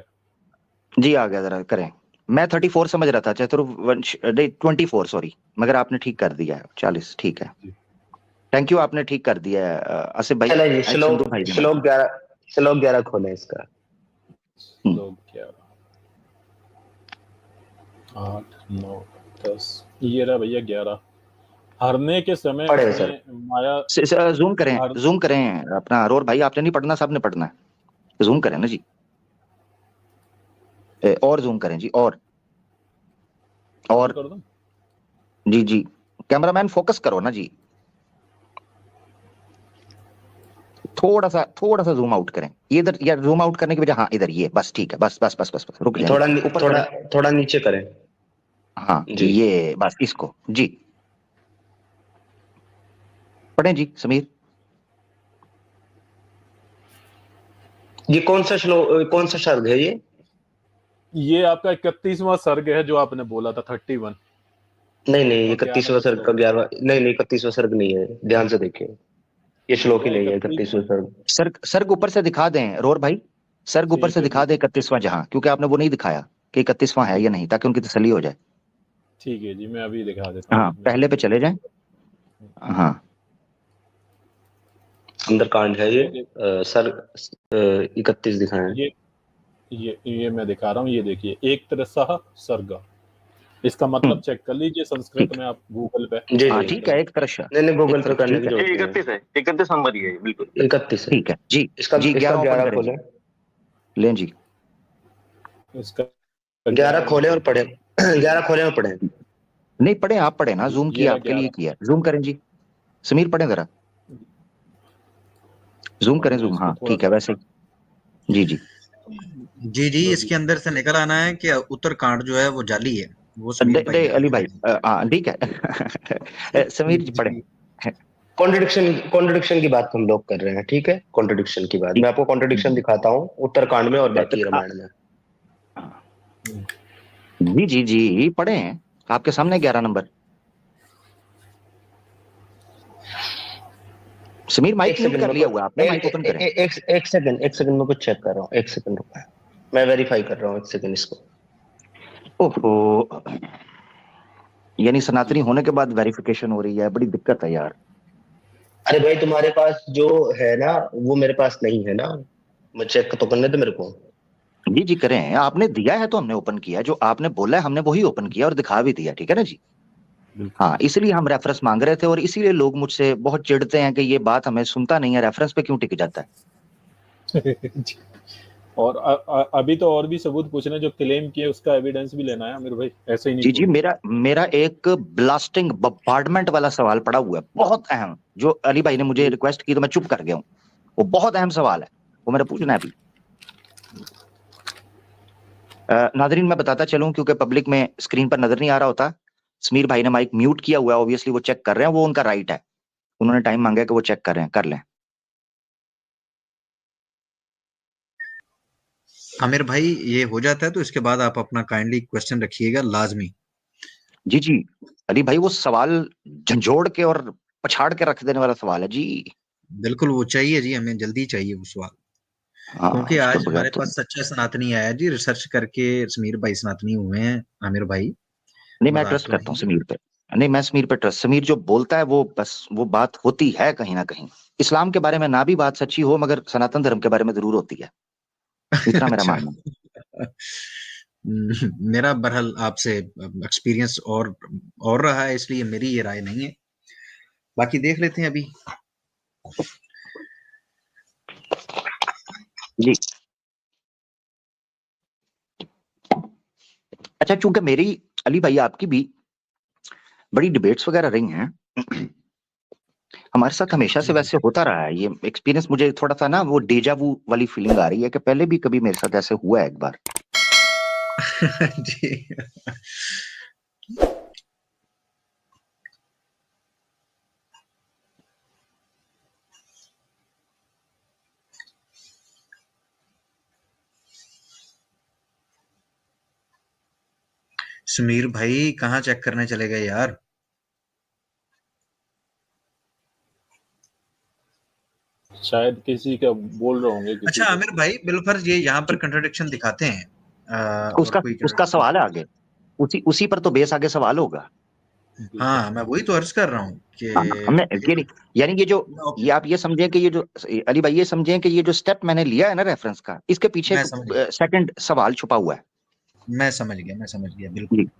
जी आ गया, जरा करें। मैं 34 समझ रहा था, चतुर्वंश 24, सॉरी, मगर आपने ठीक कर दिया है 40, ठीक है, थैंक यू, आपने ठीक कर दिया है आसिफ भाई। श्लोक 11 खोले इसका। श्लोक 11, 8, 9, 10, ये रहा भैया 11। हरने के समय माया। जूम करें अपना अरोर भाई, आपने नहीं पढ़ना, सबने पढ़ना है, जूम करें ना जी, और जूम करें जी, और कर दो जी, कैमरामैन फोकस करो ना जी, थोड़ा सा जूम आउट करें, इधर, या जूम आउट करने की वजह, हाँ इधर, ये बस ठीक है, बस रुक जाए, थोड़ा नीचे करें, हाँ ये बस, इसको जी पढ़ें जी समीर। ये कौन सा सर्ग है ये आपका 31वां सर्ग है जो आपने बोला था, 31। नहीं, 31वां सर्ग का 11, नहीं 31वां सर्ग नहीं है, ध्यान से देखिए, ये श्लोक ही नहीं है 31वां सर्ग ऊपर से दिखा दें रोर भाई, सर्ग ऊपर से दिखा दे 31वां, जहां, क्योंकि आपने वो नहीं दिखाया कि 31वां है या नहीं, ताकि उनकी तसल्ली हो जाए। ठीक है जी, मैं अभी दिखा देता हूँ। हाँ, पहले पे चले जाएं। हाँ, सुंदरकांड है ये, सर्ग 31 दिखाएं। ये मैं दिखा रहा हूँ, ये देखिए, एक तरह सर्ग, इसका मतलब चेक कर लीजिए संस्कृत में, आप गूगल पे। हाँ ठीक है, एक तरह नहीं गूगल पे करने की जरूरत नहीं, 31 है, 31 नंबर ही है, बिल्कुल 31 है, ठीक है जी। इसका 11 खोले, लें जी, इसका 11 खोले और पढ़े, 11 खोले और पढ़े। नहीं पढ़े, आप पढ़े ना, जूम किया आपके लिए किया, जूम करें जी, समीर पढ़े जरा, जूम करें, जूम, हाँ ठीक है, वैसे जी, इसके अंदर से निकल आना है कि उत्तरकांड जो है वो जाली है, वो अली भाई, हाँ ठीक है, समीर जी पढ़े। कॉन्ट्रडिक्शन की बात हम लोग कर रहे हैं, ठीक है, कॉन्ट्रडिक्शन की बात, मैं आपको कॉन्ट्रडिक्शन दिखाता हूँ उत्तरकांड में और बाकी रामायण में। जी पढ़े हैं आपके सामने 11 नंबर। समीर माइक म्यूट कर लिया हुआ आपने, माइक ओपन करें। एक सेकंड में कुछ चेक कर रहा हूँ, एक सेकंड रुका, मैं वेरीफाई कर रहा हूँ, एक सेकंड इसको। ओहो, यानी सनातनी होने के बाद वेरिफिकेशन हो रही है, बड़ी दिक्कत है यार। अरे भाई तुम्हारे पास जो है ना वो मेरे पास नहीं है ना, मैं चेक तो करने दे मेरे को। जी जी करें, आपने दिया है तो हमने ओपन किया, जो आपने बोला है हमने वही ओपन किया और दिखा भी दिया, ठीक है ना जी। हाँ, इसलिए हम रेफरेंस मांग रहे थे और इसीलिए लोग मुझसे बहुत चिढ़ते हैं कि ये बात हमें सुनता नहीं है, रेफरेंस पे क्यों टिक जाता है। और अभी तो और भी सबूत पूछने जो क्लेम किए उसका एविडेंस भी लेना है आमिर भाई, ऐसे ही नहीं जी जी, छोड़ना। मेरा एक ब्लास्टिंग बम्बार्डमेंट वाला सवाल पड़ा हुआ है, बहुत अहम, जो अली भाई ने मुझे रिक्वेस्ट की तो मैं चुप कर गया हूँ। वो बहुत अहम सवाल है, वो मेरा पूछना है अभी। नादरीन मैं बताता चलूं क्योंकि पब्लिक में स्क्रीन पर नजर नहीं आ रहा होता, समीर भाई ने माइक म्यूट किया हुआ है, ऑब्वियसली वो चेक कर रहे हैं, वो उनका राइट है, उन्होंने टाइम मांगा है कि वो चेक कर रहे हैं, कर लें। आमिर भाई ये हो जाता है तो इसके बाद आप अपना काइंडली क्वेश्चन रखिएगा लाजमी। जी जी अली भाई, वो सवाल झंझोड़ के और पछाड़ के रख देने वाला सवाल है जी। बिल्कुल वो चाहिए जी, हमें जल्दी चाहिए वो सवाल, क्योंकि उसके आज बगैर हमारे तो पास सच्चा सनातनी आया जी, रिसर्च करके समीर भाई सनातनी हुए हैं। आमिर भाई नहीं, मैं मजाक ट्रस्ट तो करता हूँ नहीं। समीर पे, नहीं मैं समीर पे ट्रस्ट, समीर जो बोलता है वो बस वो बात होती है कहीं ना कहीं, इस्लाम के बारे में ना भी बात सच्ची हो मगर सनातन धर्म के बारे में जरूर होती है, इतना मेरा अच्छा। मानना है। मेरा बहरहाल आपसे एक्सपीरियंस और रहा है, इसलिए मेरी ये राय नहीं है, बाकी देख लेते हैं अभी। जी अच्छा, चूंकि मेरी अली भाई आपकी भी बड़ी डिबेट्स वगैरह रही हैं हमारे साथ, हमेशा से वैसे होता रहा है ये एक्सपीरियंस, मुझे थोड़ा सा ना वो डेजा वू वाली फीलिंग आ रही है कि पहले भी कभी मेरे साथ ऐसे हुआ है एक बार। जी। समीर भाई कहाँ चेक करने चले गए यार? शायद किसी का बोल रहे होंगे किसी अच्छा को। आमिर भाई बिलफर्ज ये यहाँ पर जी, कंट्राडिक्शन दिखाते हैं, और उसका कोई उसका contradiction- सवाल है आगे, उसी उसी पर तो बेस आगे सवाल होगा। हाँ मैं वही तो अर्ज कर रहा हूँ कि हाँ, हमने ये नहीं, यानी ये जो ओके, ये आप ये समझें कि ये जो अली भाई ये समझें कि ये जो स्टेप मैंने लिया है ना रेफरेंस का, इसके पीछे मैं एक समझ गया, सेकंड सवाल छुपा हुआ है। मैं समझ गया बिल्कुल। जी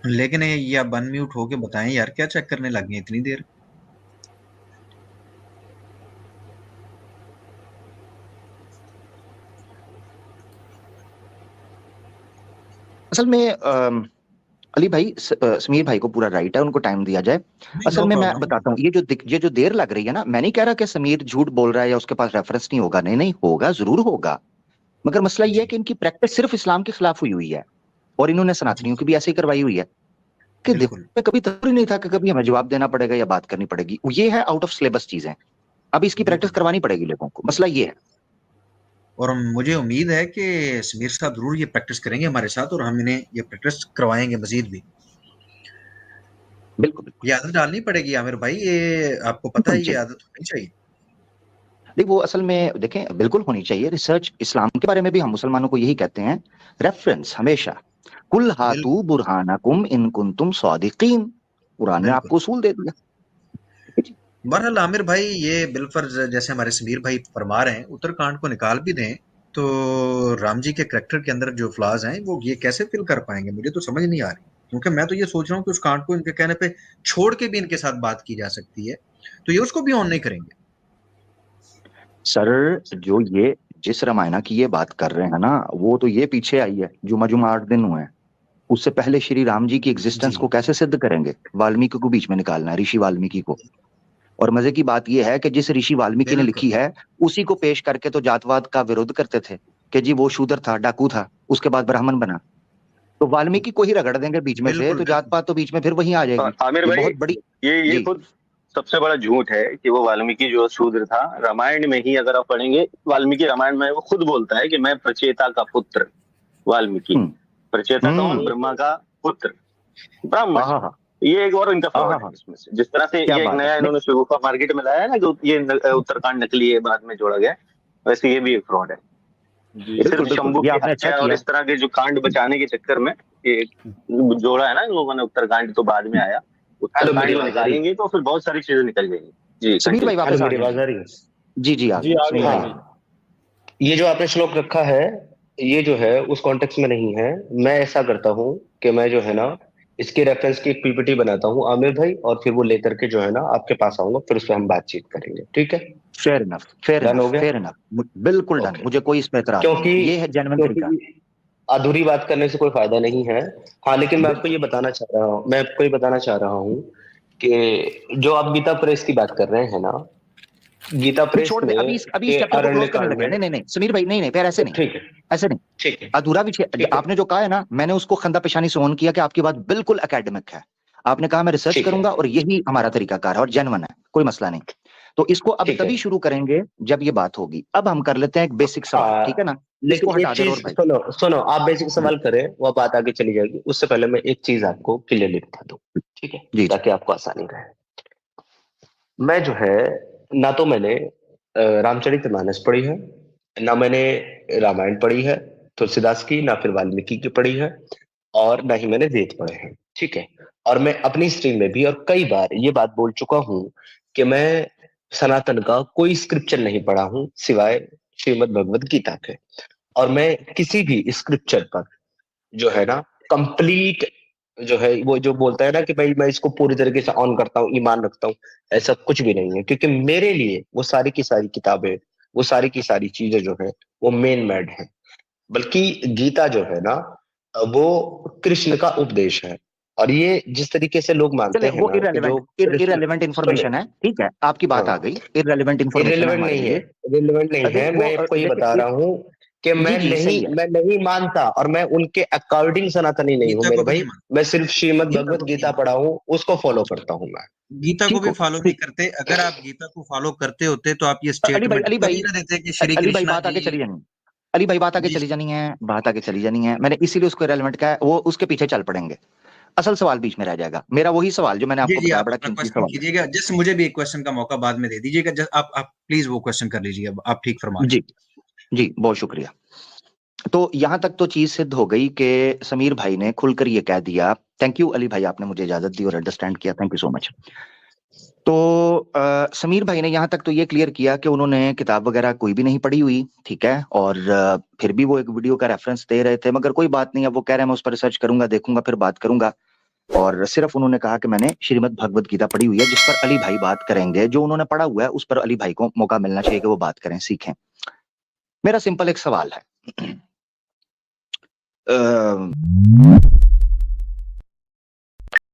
लेकिन ये आप अनम्यूट होके बताएं यार, क्या चेक करने लग गए इतनी देर? असल में अली भाई समीर भाई को पूरा राइट है, उनको टाइम दिया जाए। नहीं असल नो में मैं प्रॉब्लम। बताता हूँ, ये जो देर लग रही है ना, मैं नहीं कह रहा कि समीर झूठ बोल रहा है या उसके पास रेफरेंस नहीं होगा, नहीं नहीं होगा, जरूर होगा, मगर मसला ये है जी कि इनकी प्रैक्टिस सिर्फ इस्लाम के खिलाफ हुई हुई है और इन्होंने जी सनातनियों की भी ऐसे ही करवाई हुई है कि दिमाग बिल्कुल। में कभी तस्वीर नहीं था कि कभी हमें जवाब देना पड़ेगा या बात करनी पड़ेगी, ये है आउट ऑफ सिलेबस चीजें, अब इसकी प्रैक्टिस बिल्कुल करवानी पड़ेगी लोगों को, मसला ये है। और मुझे उम्मीद है कि समीर साहब जरूर ये प्रैक्टिस करेंगे हमारे साथ, और हम इन्हें ये प्रैक्टिस करवाएंगे मजीद भी। बिल्कुल ये आदत डालनी पड़ेगी आमिर भाई, ये आपको पता होनी है, ये चाहिए, आदत होनी चाहिए। देखिए वो असल में देखें बिल्कुल होनी चाहिए, रिसर्च इस्लाम के बारे में भी हम मुसलमानों को यही कहते हैं, रेफरेंस हमेशा, कुल हातू बिल्कुल बुरहानकुम इन कुंतुम सादिकीन, कुरान ने बिल्कुल। आपको उसूल दे दिया। बहरहाल आमिर भाई ये बिलफर्ज जैसे हमारे समीर भाई फरमा रहे हैं, उत्तरकांड को निकाल भी दें तो राम जी के करेक्टर के अंदर जो फ्लॉज हैं वो ये कैसे फिल कर पाएंगे, मुझे तो समझ नहीं आ रही, क्योंकि मैं तो ये सोच रहा हूँ कि उस कांड को इनके कहने पे छोड़ के भी इनके साथ बात की जा सकती है, तो ये उसको भी ऑन नहीं करेंगे। सर जो ये जिस रामायणा की ये बात कर रहे हैं ना, वो तो ये पीछे आई है, जुमा जुमा 8 दिन हुए हैं, उससे पहले श्री राम जी की एग्जिस्टेंस जी को कैसे सिद्ध करेंगे, वाल्मीकि को बीच में निकालना है, ऋषि वाल्मीकि को, और मजे की बात यह है कि जिस ऋषि वाल्मीकि ने बिल्कुल लिखी है उसी को पेश करके तो जातवाद का विरोध करते थे कि जी वो शूद्र था, डाकू था, उसके बाद ब्राह्मण बना, तो वाल्मीकि को ही रगड़ देंगे बीच में से बिल्कुल तो जात बिल्कुल। पात तो बीच में फिर वहीं आ जाएगी, आमिर ये भाई, बहुत बड़ी। ये जी खुद सबसे बड़ा झूठ है कि वो वाल्मीकि जो शूद्र था, रामायण में ही अगर आप पढ़ेंगे, वाल्मीकि रामायण में वो खुद बोलता है कि मैं प्रचेता का पुत्र वाल्मीकि। हम्म प्रचेता कौन? हम्म ब्रह्मा का पुत्र, ब्राह्मण। आहा हा ये एक और इनका आहा फ्रॉड है हा, इसमें से, जिस तरह से क्या ये एक बात है, नया नहीं इन्होंने शगुफा मार्केट में लाया है ना कि ये उत्तरकांड नकली है, बाद में जोड़ा गया, वैसे ये भी एक फ्रॉड है। जी ये बिल्कुल सिर्फ बिल्कुल, शंभू ये की आपने अच्छा हत्या और किया। इस तरह के जो कांड बचाने के चक्कर में ये जोड़ा है ना इन लोगों ने, उत्तरकांड तो बाद में आया, उत्तरकांड को निकालेंगे तो फिर बहुत सारी चीजें निकल जाएंगी। जी समीर भाई वापस आ मेरी आवाज गए। आ रही है? जी जी आ जी गए आ समीर गई, आ भाई। गई। ये जो आपने श्लोक रखा है, ये जो है उस कॉन्टेक्स्ट में नहीं है। मैं ऐसा करता हूँ कि मैं जो है ना इसके रेफरेंस की एक पीपीटी बनाता हूँ आमिर भाई, और फिर वो लेकर के जो है ना आपके पास आऊंगा, फिर उस पर हम बातचीत करेंगे। ठीक है? फेयर इनफ, फेयर डन हो इनफ, गया? फेयर इनफ, बिल्कुल डन, ओके। मुझे कोई इसमें एतराज नहीं क्योंकि है, ये है जेन्युइन तरीका। क्योंकि अधूरी बात करने से कोई फायदा नहीं है। हाँ, लेकिन मैं आपको ये बताना चाह रहा हूँ, मैं आपको ये बताना चाह रहा हूँ कि जो आप गीता प्रेस की बात कर रहे हैं ना, गीता नहीं, प्रेस छोड़ दे, में अभी इस चैप्टर को क्लोज करने अरण्यकांड लगे। में, नहीं नहीं नहीं समीर भाई, नहीं नहीं फिर ऐसे नहीं, ठीक है, ऐसे नहीं। ठीक है, अधूरा विषय ठीक है, आपने जो कहा है ना, मैंने उसको खंदा पेशानी से ऑन किया कि आपकी बात बिल्कुल एकेडमिक है। आपने कहा मैं रिसर्च ठीक है, करूंगा और यही हमारा तरीकाकार है और जेन्युइन है, कोई मसला नहीं। तो इसको अब ठीक है। तभी शुरू करेंगे जब ये बात होगी। अब हम कर लेते हैं एक बेसिक सवाल, ठीक है ना? इसको लेकिन हटा एक दे चीज और भाई। सुनो सुनो, आप बेसिक सवाल करें, वो बात आगे चली जाएगी। उससे पहले मैं एक चीज आपको क्लियरली बता दूं, ठीक है, जी जी ताकि आपको आसानी रहे। मैं जो है, ना तो मैंने रामचरितमानस पढ़ी है, ना मैंने रामायण पढ़ी है तुलसीदास की, ना फिर वाल्मीकि की पढ़ी है, और ना ही मैंने वेद पढ़े हैं। ठीक है? और मैं अपनी स्ट्रीम में भी और कई बार ये बात बोल चुका हूं कि मैं सनातन का कोई स्क्रिप्चर नहीं पढ़ा हूं सिवाय श्रीमद् भगवद गीता के। और मैं किसी भी स्क्रिप्चर पर जो है ना कंप्लीट जो है, वो जो बोलता है ना कि भाई मैं इसको पूरी तरीके से ऑन करता हूँ, ईमान रखता हूँ, ऐसा कुछ भी नहीं है। क्योंकि मेरे लिए वो सारी की सारी किताबें, वो सारी की सारी चीजें जो है वो मेन मेड है। बल्कि गीता जो है ना, वो कृष्ण का उपदेश है। और ये जिस तरीके से लोग मानते चले, हैं वो ना कि जो कृष्ण, इररेलेवेंट सुने, इंफॉर्मेशन है, ठीक है, आपकी बात आ हाँ, गई, इररेलेवेंट इंफॉर्मेशन है इरेलीवेंट हमारे नहीं है, लिए। इरेलीवेंट नहीं है। वो मैं आपको ये बता लेकिन रहा हूँ कि जी जी सही है। मैं नहीं मानता, और मैं उनके अकॉर्डिंग सनातनी नहीं हूँ गीता मेरे को भी भाई। नहीं मानते, मैं सिर्फ श्रीमद् गीता भगवत को भी नहीं गीता मानते, पढ़ा हूँ, उसको फॉलो करता हूँ मैं। गीता को ठीक भी हो, फॉलो नहीं ठीक। करते। अगर आप गीता को फॉलो करते होते तो आप ये स्टेटमेंट अली कभी भाई, ना देते कि श्री अली भाई कृष्णा बात जी। आगे चली जानी, अली भाई बात आगे जी चली जानी है, बात आगे चली जानी है, मैंने इसीलिए उसको रेलेवेंट कहा है, वो उसके पीछे चल पड़ेंगे, असल सवाल बीच में रह जाएगा। मेरा वही सवाल जो मैंने जी आपको जी, बताया, आप बड़ा अपना कीमती क्वेश्चन सवाल कीजिएगा। जस्ट मुझे भी एक क्वेश्चन का मौका बाद में दे दीजिएगा। जस्ट आप प्लीज वो क्वेश्चन कर लीजिए। अब आप ठीक फरमा है। रहे जी जी, बहुत शुक्रिया। तो यहां तक तो चीज सिद्ध हो गई कि समीर भाई ने खुलकर ये कह दिया। थैंक यू अली भाई, आपने मुझे इजाजत दी और अंडरस्टैंड किया, थैंक यू सो मच। तो समीर भाई ने यहाँ तक तो ये क्लियर किया कि उन्होंने किताब वगैरह कोई भी नहीं पढ़ी हुई, ठीक है, और फिर भी वो एक वीडियो का रेफरेंस दे रहे थे। मगर कोई बात नहीं, अब वो कह रहे हैं मैं उस पर रिसर्च करूंगा, देखूंगा, फिर बात करूंगा। और सिर्फ उन्होंने कहा कि मैंने श्रीमद् भगवद गीता पढ़ी हुई है, जिस पर अली भाई बात करेंगे। जो उन्होंने पढ़ा हुआ है उस पर अली भाई को मौका मिलना चाहिए कि वो बात करें, सीखें। मेरा सिंपल एक सवाल है,